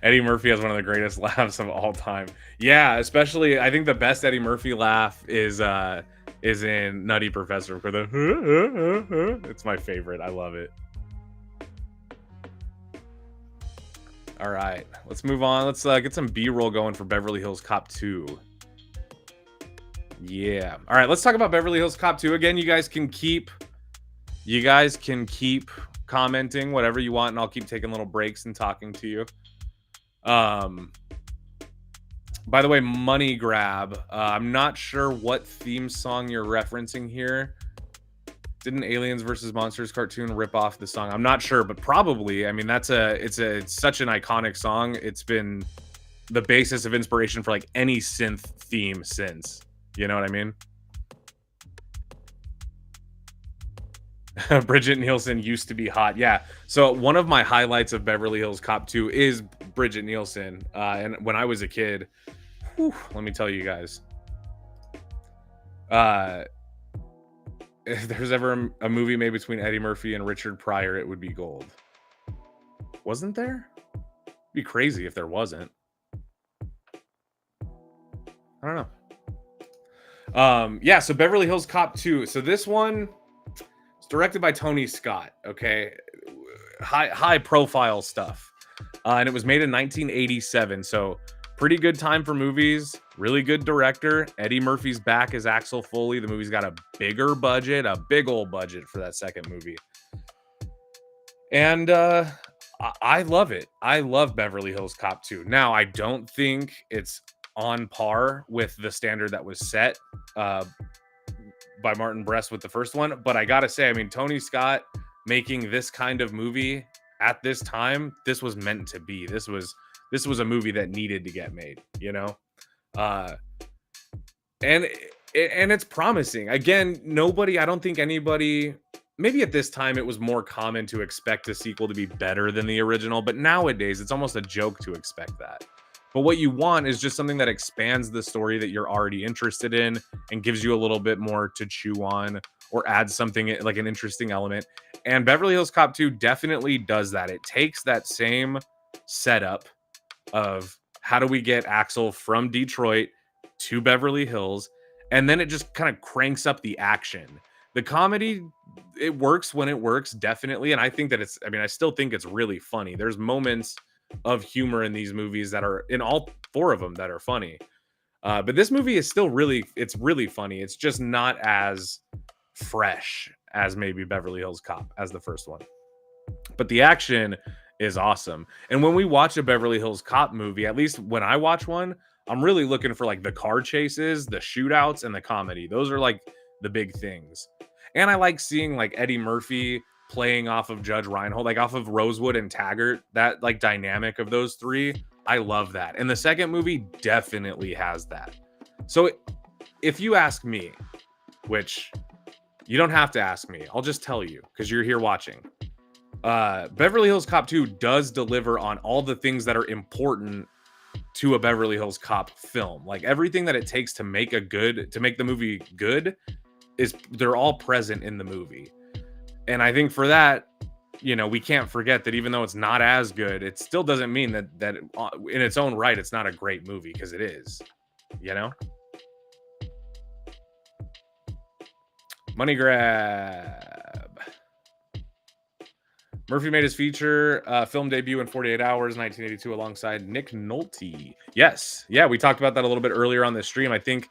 Eddie Murphy has one of the greatest laughs of all time. Yeah, especially I think the best Eddie Murphy laugh is in Nutty Professor for the it's my favorite. I love it. All right, let's move on. Let's get some B-roll going for Beverly Hills Cop 2. Yeah. All right, let's talk about Beverly Hills Cop 2. Again, you guys can keep commenting whatever you want, and I'll keep taking little breaks and talking to you. By the way, Money Grab. I'm not sure what theme song you're referencing here. Didn't Aliens vs. Monsters cartoon rip off the song? I'm not sure, but probably. I mean, it's such an iconic song. It's been the basis of inspiration for like any synth theme since. You know what I mean? Bridget Nielsen used to be hot. Yeah. So one of my highlights of Beverly Hills Cop 2 is Bridget Nielsen. And when I was a kid, let me tell you guys, if there's ever a movie made between Eddie Murphy and Richard Pryor, it would be gold. Wasn't there? It'd be crazy if there wasn't. I don't know. Yeah, so Beverly Hills Cop 2. So this one is directed by Tony Scott, okay? High profile stuff. And it was made in 1987, so pretty good time for movies. Really good director. Eddie Murphy's back as Axel Foley. The movie's got a bigger budget, a big old budget for that second movie. And I love it. I love Beverly Hills Cop 2. Now, I don't think it's on par with the standard that was set by Martin Brest with the first one, but I gotta say, I mean, Tony Scott making this kind of movie at this time, this was meant to be. This was a movie that needed to get made, you know. And it's promising. Again, I don't think anybody maybe at this time it was more common to expect a sequel to be better than the original, but nowadays it's almost a joke to expect that. But what you want is just something that expands the story that you're already interested in and gives you a little bit more to chew on or adds something like an interesting element. And Beverly Hills Cop 2 definitely does that. It takes that same setup of how do we get Axel from Detroit to Beverly Hills, and then it just kind of cranks up the action. The comedy, it works when it works, definitely. And I think that I still think it's really funny. There's moments of humor in these movies that are in all four of them that are funny. But this movie is still it's really funny. It's just not as fresh as maybe Beverly Hills Cop as the first one. But the action is awesome. And when we watch a Beverly Hills Cop movie, at least when I watch one, I'm really looking for like the car chases, the shootouts, and the comedy. Those are like the big things. And I like seeing like Eddie Murphy playing off of Judge Reinhold, like off of Rosewood and Taggart, that like dynamic of those three. I love that. And the second movie definitely has that. So if you ask me, which you don't have to ask me, I'll just tell you because you're here watching. Beverly Hills Cop 2 does deliver on all the things that are important to a Beverly Hills Cop film. Like everything that it takes to make the movie good they're all present in the movie. And I think for that, we can't forget that even though it's not as good, it still doesn't mean that in its own right, it's not a great movie, because it is, Money grab. Murphy made his feature film debut in 48 Hours, 1982, alongside Nick Nolte. Yes. Yeah, we talked about that a little bit earlier on the stream. I think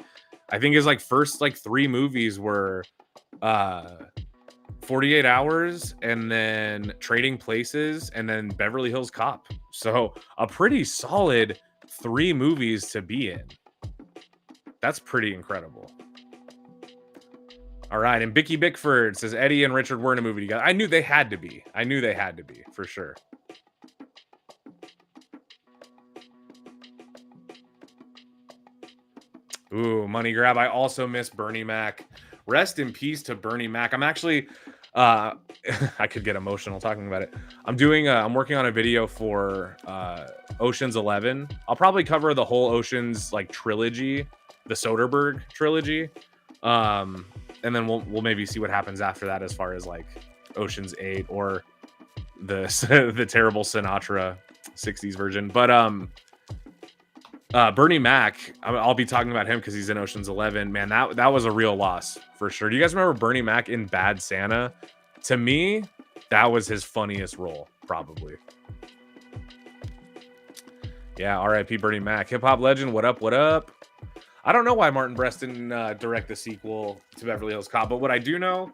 his first 3 movies were 48 Hours, and then Trading Places, and then Beverly Hills Cop. So a pretty solid 3 movies to be in. That's pretty incredible. All right, and Bicky Bickford says Eddie and Richard were in a movie together. I knew they had to be. For sure. Ooh, money grab. I also miss Bernie Mac. Rest in peace to Bernie Mac. I'm actually, I could get emotional talking about it. I'm working on a video for Ocean's 11. I'll probably cover the whole Ocean's trilogy, the Soderbergh trilogy. And then we'll maybe see what happens after that as far as Ocean's 8 or the terrible Sinatra 60s version. But Bernie Mac, I'll be talking about him because he's in Ocean's 11. Man, that was a real loss for sure. Do you guys remember Bernie Mac in Bad Santa? To me, that was his funniest role, probably. Yeah, R.I.P. Bernie Mac. Hip hop legend, what up, what up? I don't know why Martin Brest didn't direct the sequel to Beverly Hills Cop, but what I do know,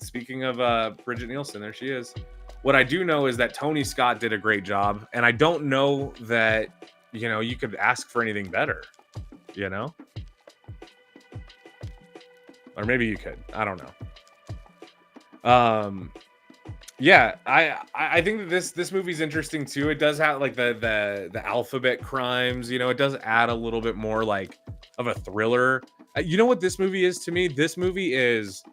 speaking of Bridget Nielsen, there she is. What I do know is that Tony Scott did a great job, and I don't know that, you could ask for anything better, Or maybe you could. I don't know. Yeah, I think that this movie's interesting too. It does have the alphabet crimes, it does add a little bit more of a thriller. You know what this movie is to me? This movie is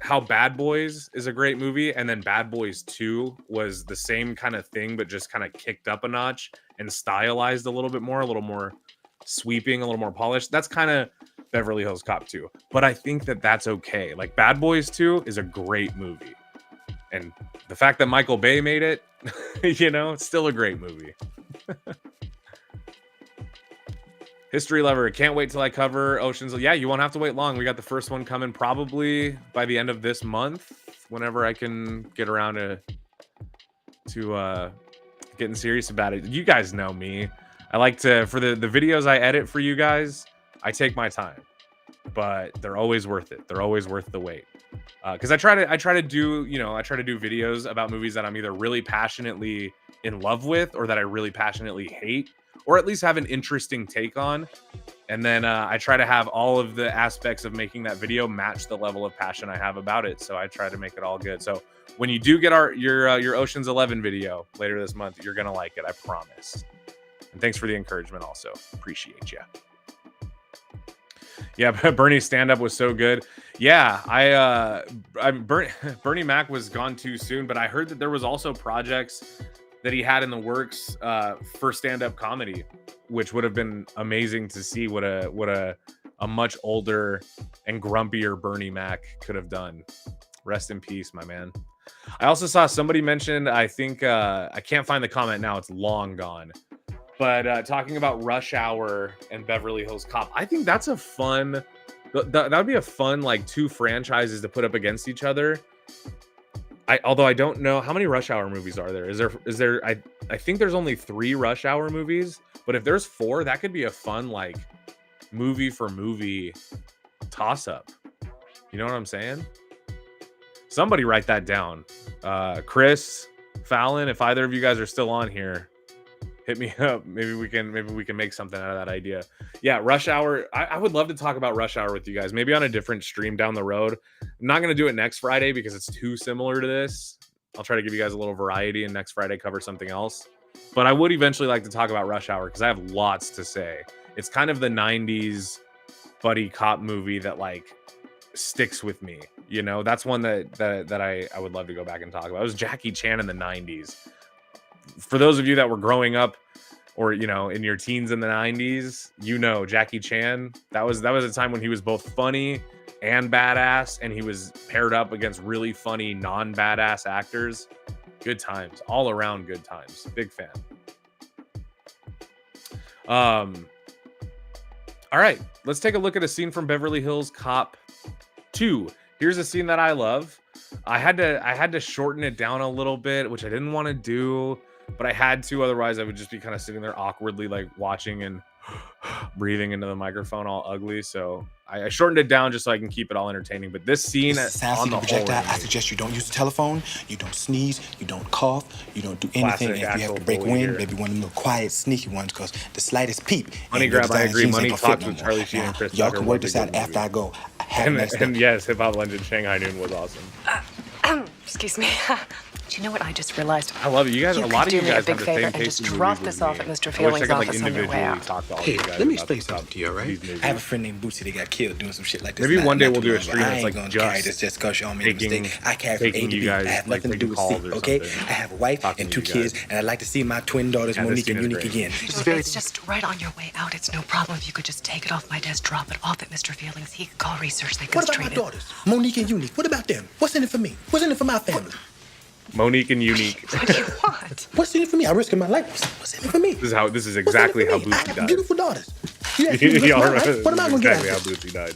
how Bad Boys is a great movie, and then Bad Boys 2 was the same kind of thing, but just kind of kicked up a notch and stylized a little more sweeping, a little more polished. That's kind of Beverly Hills Cop 2. But I think that that's okay. Bad Boys 2 is a great movie. And the fact that Michael Bay made it, it's still a great movie. History lover, can't wait till I cover Ocean's. Yeah, you won't have to wait long. We got the first one coming probably by the end of this month, whenever I can get around to getting serious about it. You guys know me. I like to, for the videos I edit for you guys, I take my time, but they're always worth it. They're always worth the wait. Because I try to do videos about movies that I'm either really passionately in love with, or that I really passionately hate, or at least have an interesting take on. And then I try to have all of the aspects of making that video match the level of passion I have about it. So I try to make it all good. So when you do get your Ocean's 11 video later this month, you're gonna like it, I promise. And thanks for the encouragement also. Appreciate you. Yeah, Bernie's stand-up was so good. Yeah, Bernie Mac was gone too soon, but I heard that there was also projects that he had in the works for stand-up comedy, which would have been amazing to see what a much older and grumpier Bernie Mac could have done. Rest in peace, my man. I also saw somebody mentioned, I think I can't find the comment now, it's long gone. But talking about Rush Hour and Beverly Hills Cop, I think that's a fun. That would be a fun like two franchises to put up against each other. Although I don't know how many Rush Hour movies are there. Is there? I think there's only 3 Rush Hour movies. But if there's 4, that could be a fun like movie for movie toss up. You know what I'm saying? Somebody write that down. Chris, Fallon, if either of you guys are still on here, hit me up. Maybe we can make something out of that idea. Yeah, Rush Hour. I would love to talk about Rush Hour with you guys. Maybe on a different stream down the road. I'm not going to do it next Friday because it's too similar to this. I'll try to give you guys a little variety and next Friday cover something else. But I would eventually like to talk about Rush Hour because I have lots to say. It's kind of the 90s buddy cop movie that like sticks with me. You know, that's one that I would love to go back and talk about. It was Jackie Chan in the 90s. For those of you that were growing up or, you know, in your teens in the 90s, you know, Jackie Chan, that was a time when he was both funny and badass, and he was paired up against really funny non-badass actors. Good times, all around good times. Big fan. All right, let's take a look at a scene from Beverly Hills Cop 2. Here's a scene that I love. I had to shorten it down a little bit, which I didn't want to do, but I had to. Otherwise, I would just be kind of sitting there awkwardly, like watching and breathing into the microphone all ugly. So I shortened it down just so I can keep it all entertaining. But this scene on the whole, I suggest you don't use the telephone, you don't sneeze, you don't cough, you don't do anything. Classic If you have to break wind, maybe one of them little quiet, sneaky ones, because the slightest peep. Money grab, I agree. Money talks with Charlie Sheen and Chris Y'all Tucker can work was this a good out after movie. I go. And yes, Hip Hop Legend Shanghai Noon was awesome. Excuse me. Do you know what I just realized? I love it. You guys, a lot of you guys have the same and taste just in drop movies this with off me. at Mr. I wish I Fielding's could like office on your way individually out. talk to all Hey, of you guys. let me about explain stuff, something to you, all right? these movies. I have a friend named Bootsy that got killed doing some shit like this. Maybe Not- one day not we'll too do a long ago. stream I that's ain't like gonna just carry this just because y'all made a taking- mistake. I carry from taking A to you B. I guys, have like, nothing to do with making C, calls or okay? something. I have a wife Talking and to 2 you guys. kids, and I'd like to see my twin daughters, Yeah, this Monique scene and is Unique, great. again. It's just right on your way out. It's no problem if you could just take it off my desk, drop it off at Mr. Fielding's. He could call research. They could What about my straighten it. daughters, Monique and Unique? What about them? What's in it for me? What's in it for my family? Monique and Unique. What do you want? What's in it for me? I'm risking my life. What's in it for me? This is What's in it exactly for how me? I Bootsy have died. beautiful daughters. You ask me to risk Y'all my remember- life? What am I this is gonna exactly get how out of this? Bootsy died.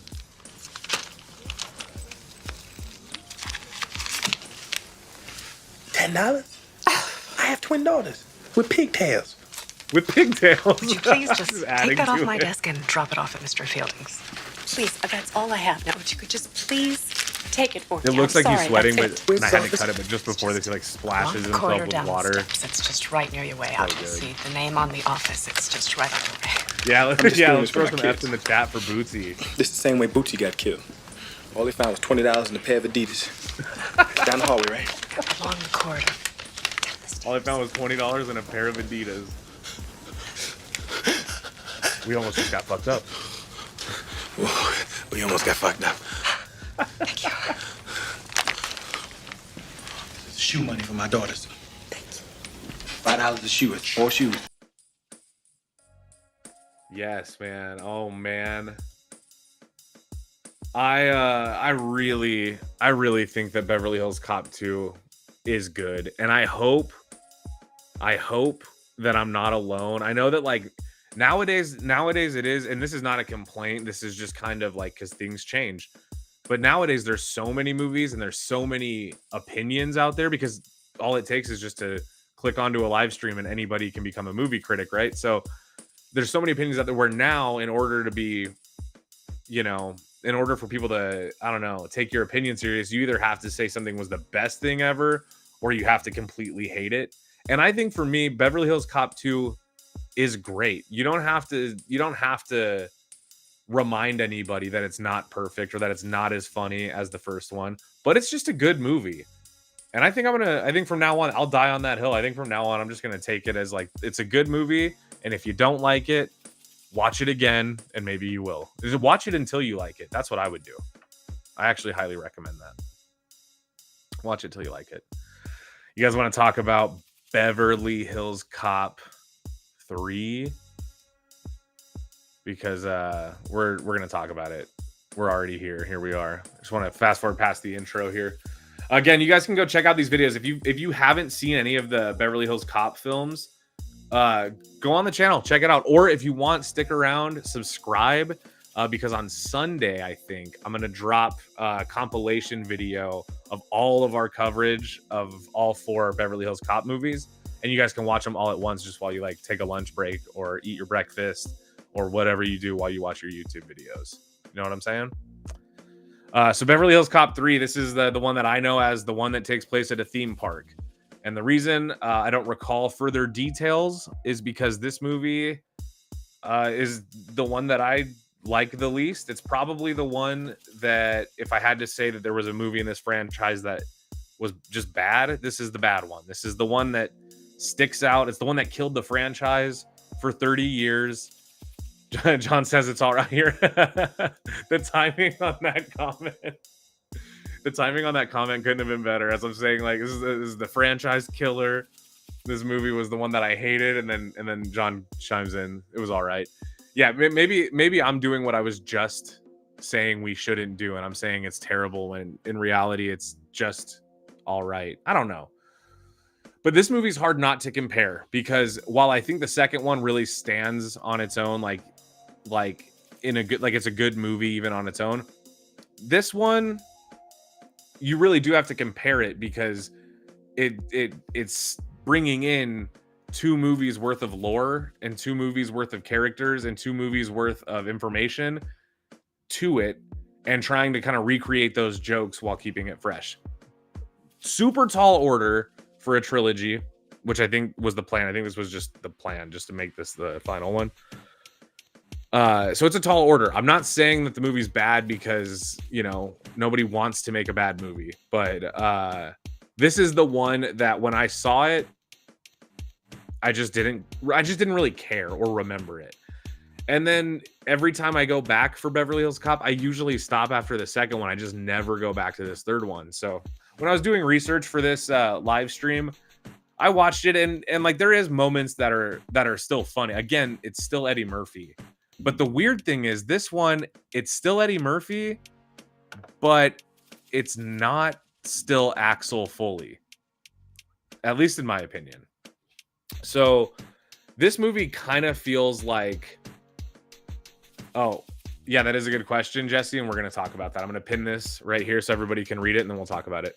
$10? I have twin daughters with pigtails. With pigtails. Would you please just adding take that off to my it. desk and drop it off at Mr. Fielding's? Please, that's all I have now. If you could just please take it for me. It looks I'm like he's sorry, sweating, that's but it. and I had to cut it. But just before this, he like splashes Along the corridor himself down with water. the steps. It's just right near your way out. You'll see the name on the office. It's just right on your way. Yeah, I'm just doing let's this for throw my some kids. F's in the chat for Bootsy. This is the same way Bootsy got killed. All they found was $20 in a pair of Adidas. Down the hallway, right? Along the corridor. All I found was $20 and a pair of Adidas. We almost just got fucked up. We almost got fucked up. Thank you. This is shoe money for my daughters. $5 a shoe. It's 4 shoes. Yes, man. Oh man. I really think that Beverly Hills Cop 2 is good. And I hope that I'm not alone. I know that like nowadays it is, and this is not a complaint. This is just kind of like because things change. But nowadays there's so many movies and there's so many opinions out there because all it takes is just to click onto a live stream and anybody can become a movie critic, right? So there's so many opinions out there where now in order to be, you know, in order for people to, I don't know, take your opinion serious, you either have to say something was the best thing ever or you have to completely hate it. And I think for me, Beverly Hills Cop 2 is great. You don't have to remind anybody that it's not perfect or that it's not as funny as the first one, but it's just a good movie. And I think from now on, I'll die on that hill. I think from now on, I'm just going to take it as like, it's a good movie. And if you don't like it, watch it again, and maybe you will. Just watch it until you like it. That's what I would do. I actually highly recommend that. Watch it till you like it. You guys want to talk about Beverly Hills Cop 3? Because we're going to talk about it. We're already here. Here we are. I just want to fast forward past the intro here. Again, you guys can go check out these videos. If you haven't seen any of the Beverly Hills Cop films, go on the channel, check it out. Or if you want, stick around, subscribe, because on Sunday, I think, I'm going to drop a compilation video of all of our coverage of all 4 Beverly Hills Cop movies. And you guys can watch them all at once just while you like take a lunch break or eat your breakfast or whatever you do while you watch your YouTube videos. You know what I'm saying? So Beverly Hills Cop 3, this is the one that I know as the one that takes place at a theme park. And the reason I don't recall further details is because this movie is the one that I like the least. It's probably the one that, if I had to say that there was a movie in this franchise that was just bad, this is the bad one. This is the one that sticks out. It's the one that killed the franchise for 30 years. John says it's all right here. The timing on that comment. The timing on that comment couldn't have been better. As I'm saying, like, this is the franchise killer. This movie was the one that I hated, and then John chimes in. It was all right. Yeah, maybe I'm doing what I was just saying we shouldn't do, and I'm saying it's terrible when in reality it's just all right. I don't know. But this movie's hard not to compare, because while I think the second one really stands on its own, like in a good, like it's a good movie even on its own, this one you really do have to compare it, because it's bringing in 2 movies worth of lore and 2 movies worth of characters and 2 movies worth of information to it, and trying to kind of recreate those jokes while keeping it fresh. Super tall order for a trilogy, which I think was the plan. I think this was just the plan, just to make this the final one. So it's a tall order. I'm not saying that the movie's bad, because, you know, nobody wants to make a bad movie, but this is the one that when I saw it, I just didn't really care or remember it. And then every time I go back for Beverly Hills Cop, I usually stop after the second one. I just never go back to this third one. So when I was doing research for this live stream, I watched it, and like there is moments that are still funny. Again, it's still Eddie Murphy. But the weird thing is, this one, it's still Eddie Murphy, but it's not still Axel Foley, at least in my opinion. So this movie kind of feels like, oh, yeah, that is a good question, Jesse, and we're going to talk about that. I'm going to pin this right here so everybody can read it, and then we'll talk about it.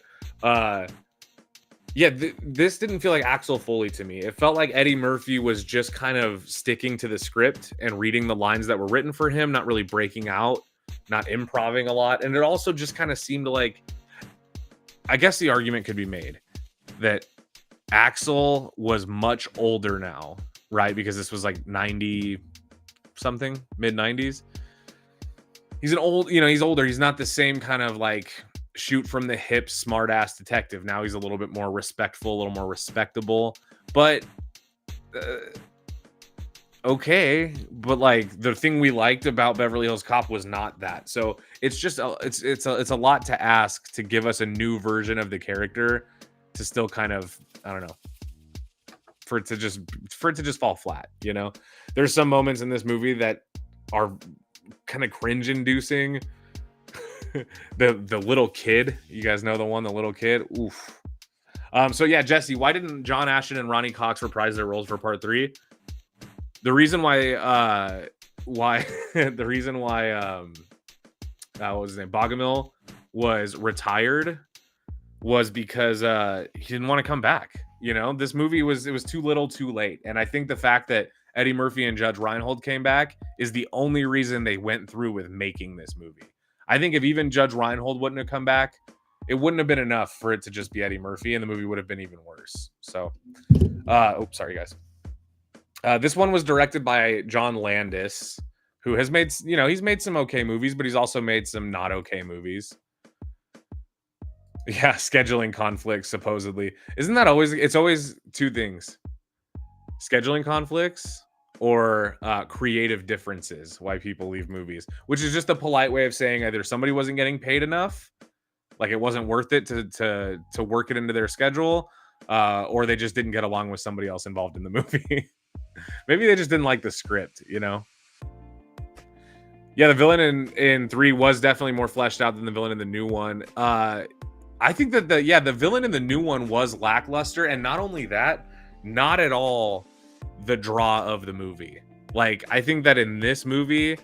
Yeah, this didn't feel like Axel Foley to me. It felt like Eddie Murphy was just kind of sticking to the script and reading the lines that were written for him, not really breaking out, not improvising a lot. And it also just kind of seemed like, I guess the argument could be made that Axel was much older now, right? Because this was like 90 something, mid 90s. He's he's older. He's not the same kind of like shoot from the hip, smart ass detective. Now he's a little bit more respectful, a little more respectable, but okay. But like the thing we liked about Beverly Hills Cop was not that. So it's just it's a lot to ask to give us a new version of the character to still kind of, I don't know, for it to just fall flat. You know, there's some moments in this movie that are kind of cringe inducing. the little kid, you guys know the little kid. Oof. So yeah, Jesse, why didn't John Ashton and Ronnie Cox reprise their roles for part 3? The reason why what was his name, Bogomil was retired was because he didn't want to come back. You know, this movie was too little too late. And I think the fact that Eddie Murphy and Judge Reinhold came back is the only reason they went through with making this movie. I think if even Judge Reinhold wouldn't have come back, it wouldn't have been enough for it to just be Eddie Murphy, and the movie would have been even worse. So, sorry guys. This one was directed by John Landis, who has made, he's made some okay movies, but he's also made some not okay movies. Yeah, scheduling conflicts, supposedly. Isn't that always, it's always two things. Scheduling conflicts or creative differences why people leave movies, which is just a polite way of saying either somebody wasn't getting paid enough, like it wasn't worth it to work it into their schedule, or they just didn't get along with somebody else involved in the movie. Maybe they just didn't like the script, you know? Yeah, the villain in 3 was definitely more fleshed out than the villain in the new one. I think that the villain in the new one was lackluster, and not only that, not at all the draw of the movie. Like, I think that in this movie,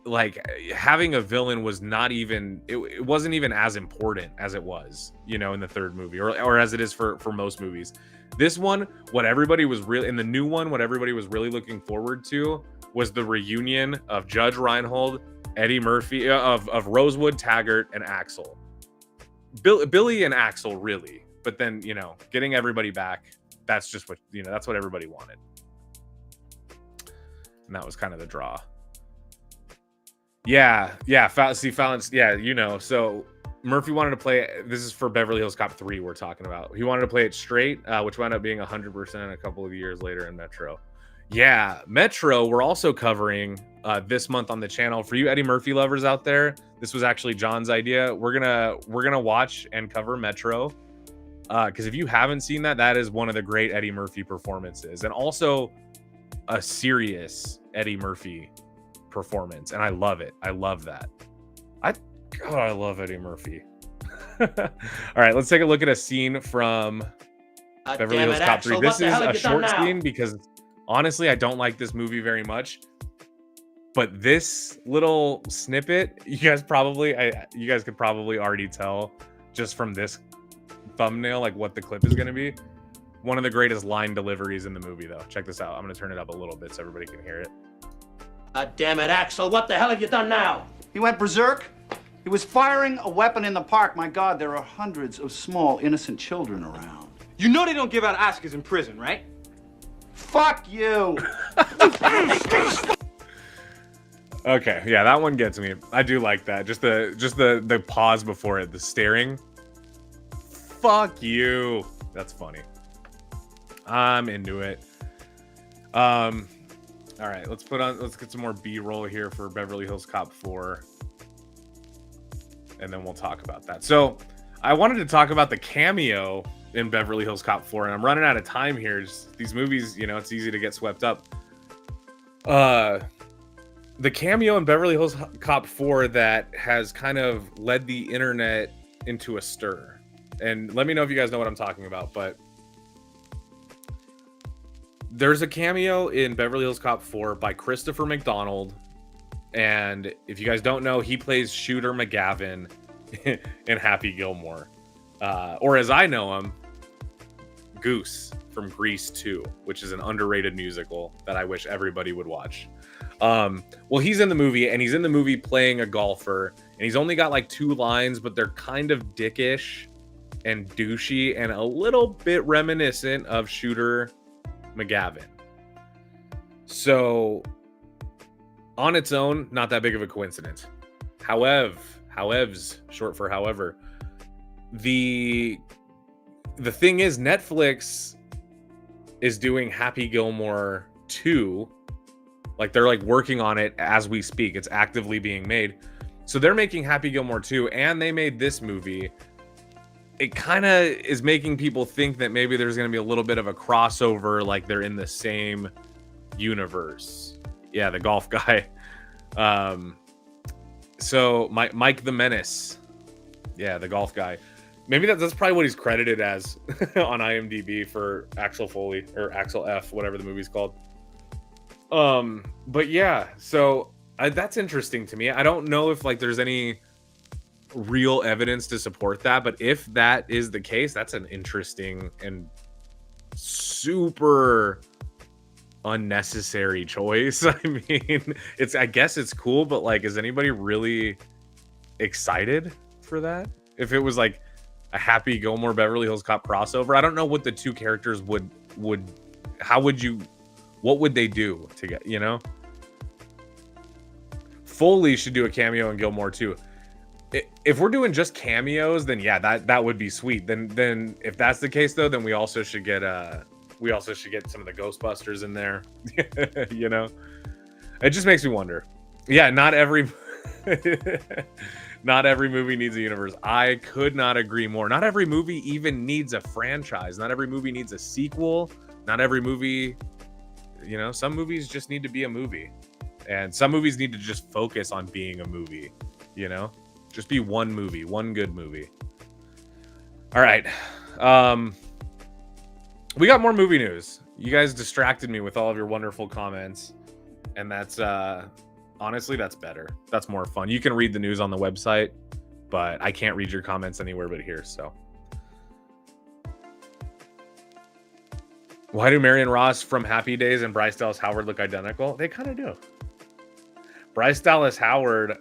like, having a villain was not even, it wasn't even as important as it was, you know, in the third movie, or as it is for most movies. This one, what everybody was really, in the new one, what everybody was really looking forward to was the reunion of Judge Reinhold, Eddie Murphy, of Rosewood, Taggart, and Axel. Billy and Axel, really. But then, you know, getting everybody back, that's just what, you know, that's what everybody wanted. And that was kind of the draw. Yeah, Fallon's, yeah, you know, so Murphy wanted to play, this is for Beverly Hills Cop 3 we're talking about. He wanted to play it straight, which wound up being 100% a couple of years later in Metro. Yeah, Metro, we're also covering this month on the channel. For you Eddie Murphy lovers out there, this was actually John's idea. We're gonna watch and cover Metro. Because if you haven't seen that, that is one of the great Eddie Murphy performances, and also a serious Eddie Murphy performance, and I love it. I love that. I love Eddie Murphy. All right, let's take a look at a scene from Beverly Hills Cop 3. This is a short scene because honestly, I don't like this movie very much. But this little snippet, you guys could probably already tell just from this thumbnail, like what the clip is going to be. One of the greatest line deliveries in the movie, though. Check this out. I'm going to turn it up a little bit so everybody can hear it. God damn it, Axel, what the hell have you done now? He went berserk. He was firing a weapon in the park. My God, there are hundreds of small, innocent children around. You know they don't give out Oscars in prison, right? Fuck you! Okay, yeah, that one gets me. I do like that. Just the pause before it, the staring. Fuck you. That's funny. I'm into it. All right, let's get some more B-roll here for Beverly Hills Cop 4. And then we'll talk about that. So I wanted to talk about the cameo in Beverly Hills Cop 4, and I'm running out of time here. Just, these movies, you know, it's easy to get swept up. The cameo in Beverly Hills Cop 4 that has kind of led the internet into a stir. And let me know if you guys know what I'm talking about, but there's a cameo in Beverly Hills Cop 4 by Christopher McDonald. And if you guys don't know, he plays Shooter McGavin in Happy Gilmore. Or as I know him, Goose from Grease 2, which is an underrated musical that I wish everybody would watch. Well, he's in the movie, and he's in the movie playing a golfer, and he's only got like 2 lines, but they're kind of dickish and douchey and a little bit reminiscent of Shooter McGavin. So on its own, not that big of a coincidence. However's short for however. The thing is, Netflix is doing Happy Gilmore 2. Like, they're like working on it as we speak. It's actively being made. So they're making Happy Gilmore 2, and they made this movie. It kind of is making people think that maybe there's going to be a little bit of a crossover, like they're in the same universe. Yeah, the golf guy. So Mike the Menace. Yeah, the golf guy. Maybe that's probably what he's credited as on IMDb for Axel Foley, or Axel F, whatever the movie's called. But yeah, so that's interesting to me. I don't know if like there's any real evidence to support that, but if that is the case, that's an interesting and super unnecessary choice. I mean, I guess it's cool, but like, is anybody really excited for that? If it was like a Happy Gilmore Beverly Hills Cop crossover, I don't know what the two characters what would they do to get, you know? Foley should do a cameo in Gilmore too. If we're doing just cameos, then yeah, that would be sweet. Then if that's the case though, then we also should get We also should get some of the Ghostbusters in there. You know, it just makes me wonder. Yeah, not every not every movie needs a universe. I could not agree more. Not every movie even needs a franchise. Not every movie needs a sequel. Not every movie, you know, some movies just need to be a movie. And some movies need to just focus on being a movie, you know? Just be one movie, one good movie. All right. We got more movie news. You guys distracted me with all of your wonderful comments. And that's, honestly, that's better. That's more fun. You can read the news on the website, but I can't read your comments anywhere but here, so. Why do Marion Ross from Happy Days and Bryce Dallas Howard look identical? They kind of do. Bryce Dallas Howard,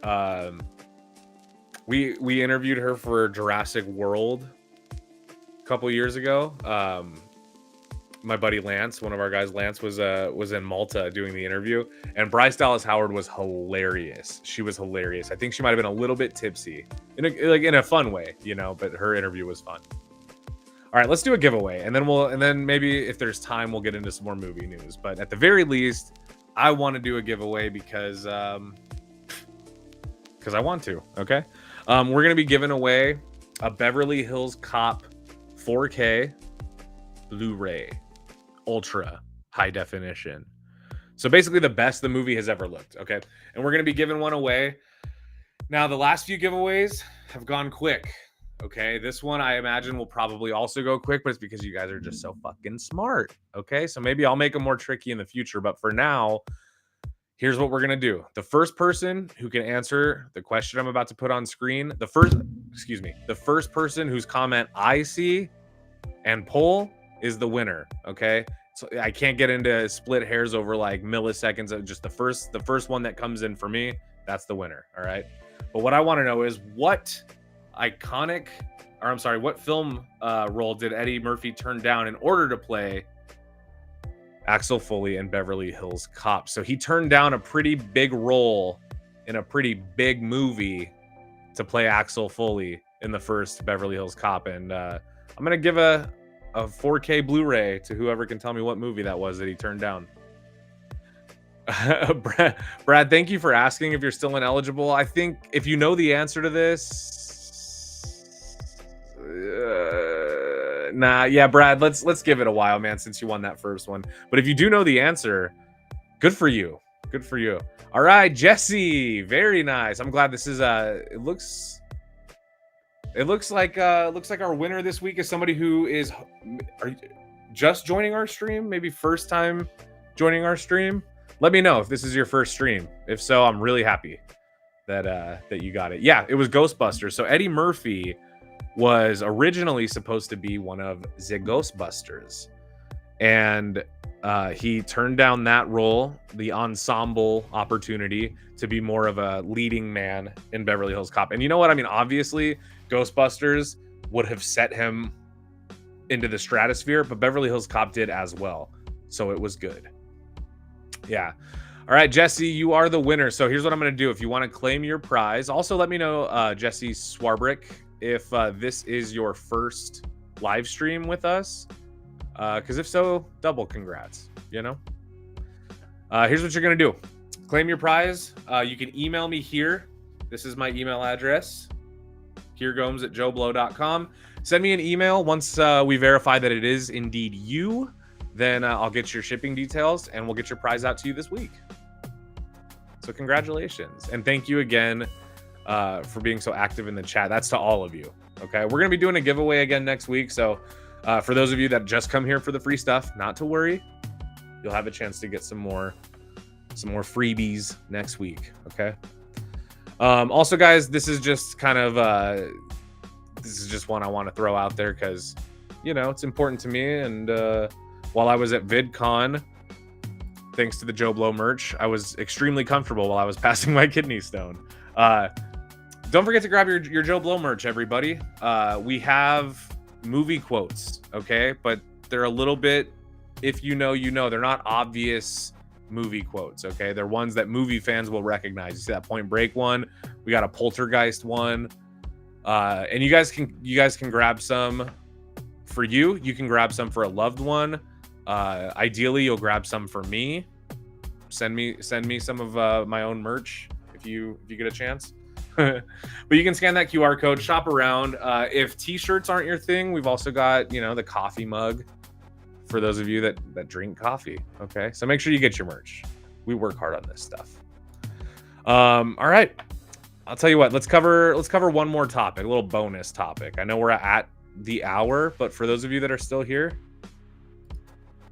we interviewed her for Jurassic World a couple years ago. My buddy Lance, one of our guys, Lance, was in Malta doing the interview, and Bryce Dallas Howard was hilarious. She was hilarious. I think she might have been a little bit tipsy, in a fun way, you know. But her interview was fun. All right, let's do a giveaway, and then maybe if there's time, we'll get into some more movie news. But at the very least, I want to do a giveaway because I want to. Okay, we're gonna be giving away a Beverly Hills Cop 4K Blu-ray. Ultra high definition. So basically the best the movie has ever looked. Okay. And we're going to be giving one away. Now, the last few giveaways have gone quick. Okay. This one I imagine will probably also go quick, but it's because you guys are just so fucking smart. Okay. So maybe I'll make them more tricky in the future. But for now, here's what we're going to do. The first person who can answer the question I'm about to put on screen, the first person whose comment I see and poll is the winner. Okay, so I can't get into split hairs over like milliseconds of just the first one that comes in for me. That's the winner. All right, but what I want to know is what film role did Eddie Murphy turn down in order to play Axel Foley in Beverly Hills Cop? So he turned down a pretty big role in a pretty big movie to play Axel Foley in the first Beverly Hills Cop, and I'm gonna give a 4K Blu-ray to whoever can tell me what movie that was that he turned down. Brad, thank you for asking if you're still ineligible. I think if you know the answer to this, Brad, let's give it a while, man, since you won that first one. But if you do know the answer, good for you. Good for you. All right, Jesse, very nice. I'm glad this is it looks like our winner this week is somebody who is just joining our stream, maybe first time joining our stream. Let me know if this is your first stream. If so, I'm really happy that you got it. Yeah, it was Ghostbusters. So Eddie Murphy was originally supposed to be one of the Ghostbusters, and he turned down that role, the ensemble opportunity, to be more of a leading man in Beverly Hills Cop. And you know what? I mean, obviously, Ghostbusters would have set him into the stratosphere, but Beverly Hills Cop did as well. So it was good. Yeah. All right, Jesse, you are the winner. So here's what I'm going to do. If you want to claim your prize, also let me know, Jesse Swarbrick, if this is your first live stream with us. Because if so, double congrats, you know? Here's what you're going to do. Claim your prize. You can email me here. This is my email address. KierGomes@JoeBlow.com. Send me an email once we verify that it is indeed you. Then I'll get your shipping details and we'll get your prize out to you this week. So congratulations. And thank you again for being so active in the chat. That's to all of you. Okay. We're going to be doing a giveaway again next week. So for those of you that just come here for the free stuff, not to worry. You'll have a chance to get some more freebies next week. Okay. Also, guys, this is just kind of this is just one I want to throw out there because, you know, it's important to me. And while I was at VidCon, thanks to the Joe Blow merch, I was extremely comfortable while I was passing my kidney stone. Don't forget to grab your Joe Blow merch, everybody. We have movie quotes, okay? But they're a little bit, if you know, you know. They're not obvious movie quotes, okay? They're ones that movie fans will recognize. You see that Point Break one? We got a Poltergeist one. And you guys can grab some for you. You can grab some for a loved one. Ideally, you'll grab some for me. Send me some of my own merch if you get a chance. But you can scan that QR code, shop around. If t-shirts aren't your thing, we've also got, the coffee mug for those of you that drink coffee. Okay, so make sure you get your merch. We work hard on this stuff. All right, I'll tell you what. Let's cover one more topic, a little bonus topic. I know we're at the hour, but for those of you that are still here,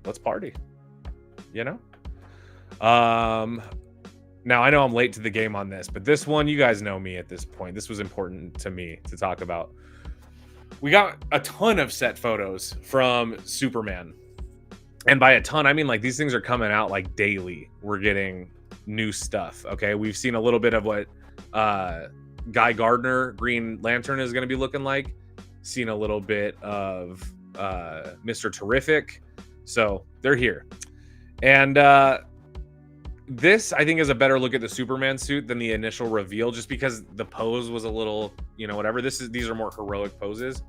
let's party. Now, I know I'm late to the game on this, but this one, you guys know me at this point. This was important to me to talk about. We got a ton of set photos from Superman. And by a ton, I mean, like, these things are coming out, like, daily. We're getting new stuff, okay? We've seen a little bit of what Guy Gardner, Green Lantern, is going to be looking like. Seen a little bit of Mr. Terrific. So, they're here. And this, I think, is a better look at the Superman suit than the initial reveal, just because the pose was a little, whatever. These are more heroic poses.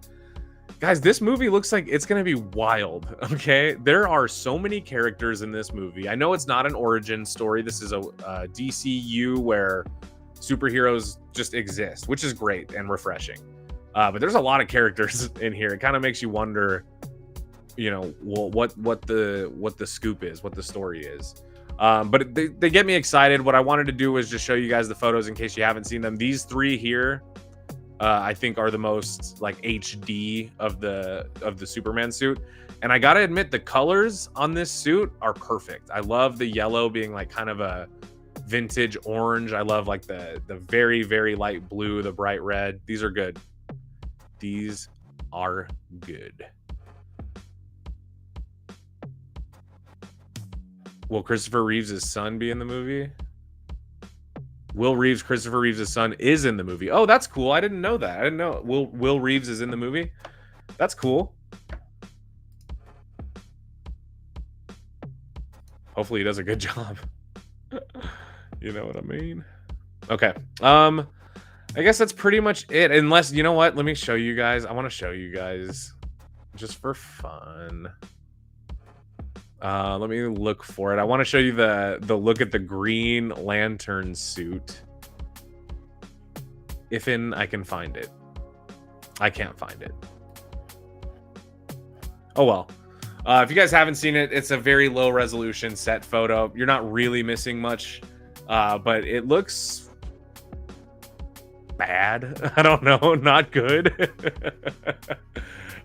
Guys, this movie looks like it's going to be wild, okay? There are so many characters in this movie. I know it's not an origin story. This is a DCU where superheroes just exist, which is great and refreshing. But there's a lot of characters in here. It kind of makes you wonder, what the scoop is, what the story is. But they get me excited. What I wanted to do was just show you guys the photos in case you haven't seen them. These three here, I think, are the most like HD of the Superman suit. And I gotta admit, the colors on this suit are perfect. I love the yellow being like kind of a vintage orange. I love like the very, very light blue, the bright red. These are good. These are good. Will Christopher Reeves' son be in the movie? Will Reeves, Christopher Reeves' son, is in the movie. Oh, that's cool. I didn't know that. I didn't know Will Reeves is in the movie. That's cool. Hopefully he does a good job. You know what I mean? Okay. I guess that's pretty much it. Unless, you know what? Let me show you guys. I want to show you guys just for fun. Let me look for it. I want to show you the look at the Green Lantern suit. If I can find it. I can't find it. Oh well. If you guys haven't seen it, it's a very low resolution set photo. You're not really missing much, but it looks bad. I don't know. Not good.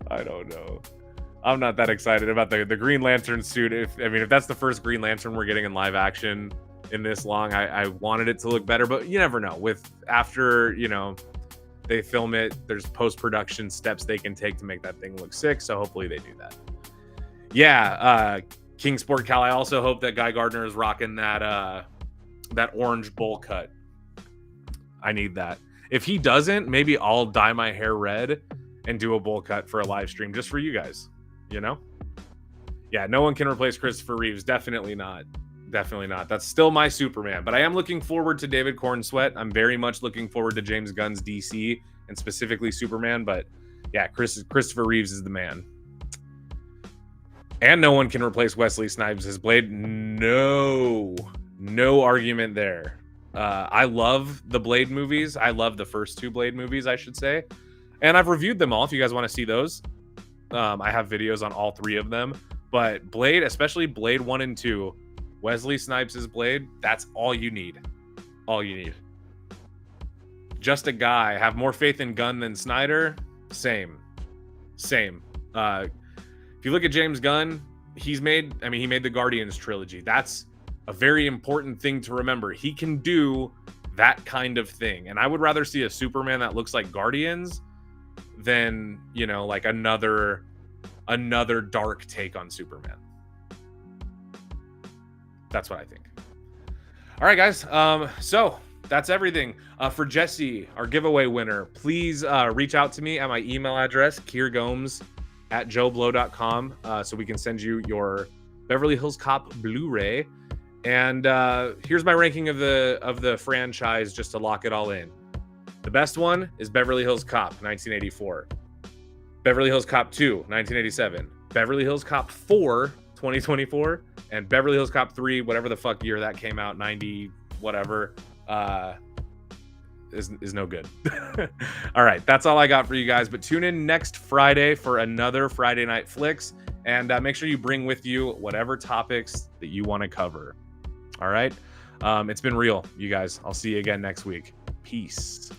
I don't know. I'm not that excited about the Green Lantern suit. If that's the first Green Lantern we're getting in live action in this long, I wanted it to look better, but you never know. After they film it, there's post-production steps they can take to make that thing look sick. So hopefully they do that. Yeah, King Sport Cal. I also hope that Guy Gardner is rocking that orange bowl cut. I need that. If he doesn't, maybe I'll dye my hair red and do a bowl cut for a live stream just for you guys. Yeah, no one can replace Christopher Reeves. Definitely not. Definitely not. That's still my Superman. But I am looking forward to David Cornsweet. I'm very much looking forward to James Gunn's DC and specifically Superman. But yeah, Christopher Reeves is the man. And no one can replace Wesley Snipes as Blade. No argument there. I love the Blade movies. I love the first two Blade movies, I should say. And I've reviewed them all if you guys want to see those. I have videos on all three of them. But Blade, especially Blade 1 and 2, Wesley Snipes' Blade, that's all you need. All you need. Just a guy. Have more faith in Gunn than Snyder? Same. If you look at James Gunn, he made the Guardians trilogy. That's a very important thing to remember. He can do that kind of thing. And I would rather see a Superman that looks like Guardians than, like another dark take on Superman. That's what I think. All right, guys. So that's everything. For Jesse, our giveaway winner, please reach out to me at my email address, kiergomes@joeblow.com, so we can send you your Beverly Hills Cop Blu-ray. And here's my ranking of the franchise just to lock it all in. The best one is Beverly Hills Cop, 1984. Beverly Hills Cop 2, 1987. Beverly Hills Cop 4, 2024, and Beverly Hills Cop 3, whatever the fuck year that came out, 90 whatever, is no good. All right, that's all I got for you guys, but tune in next Friday for another Friday Night Flicks, and make sure you bring with you whatever topics that you want to cover. All right, it's been real, you guys. I'll see you again next week. Peace.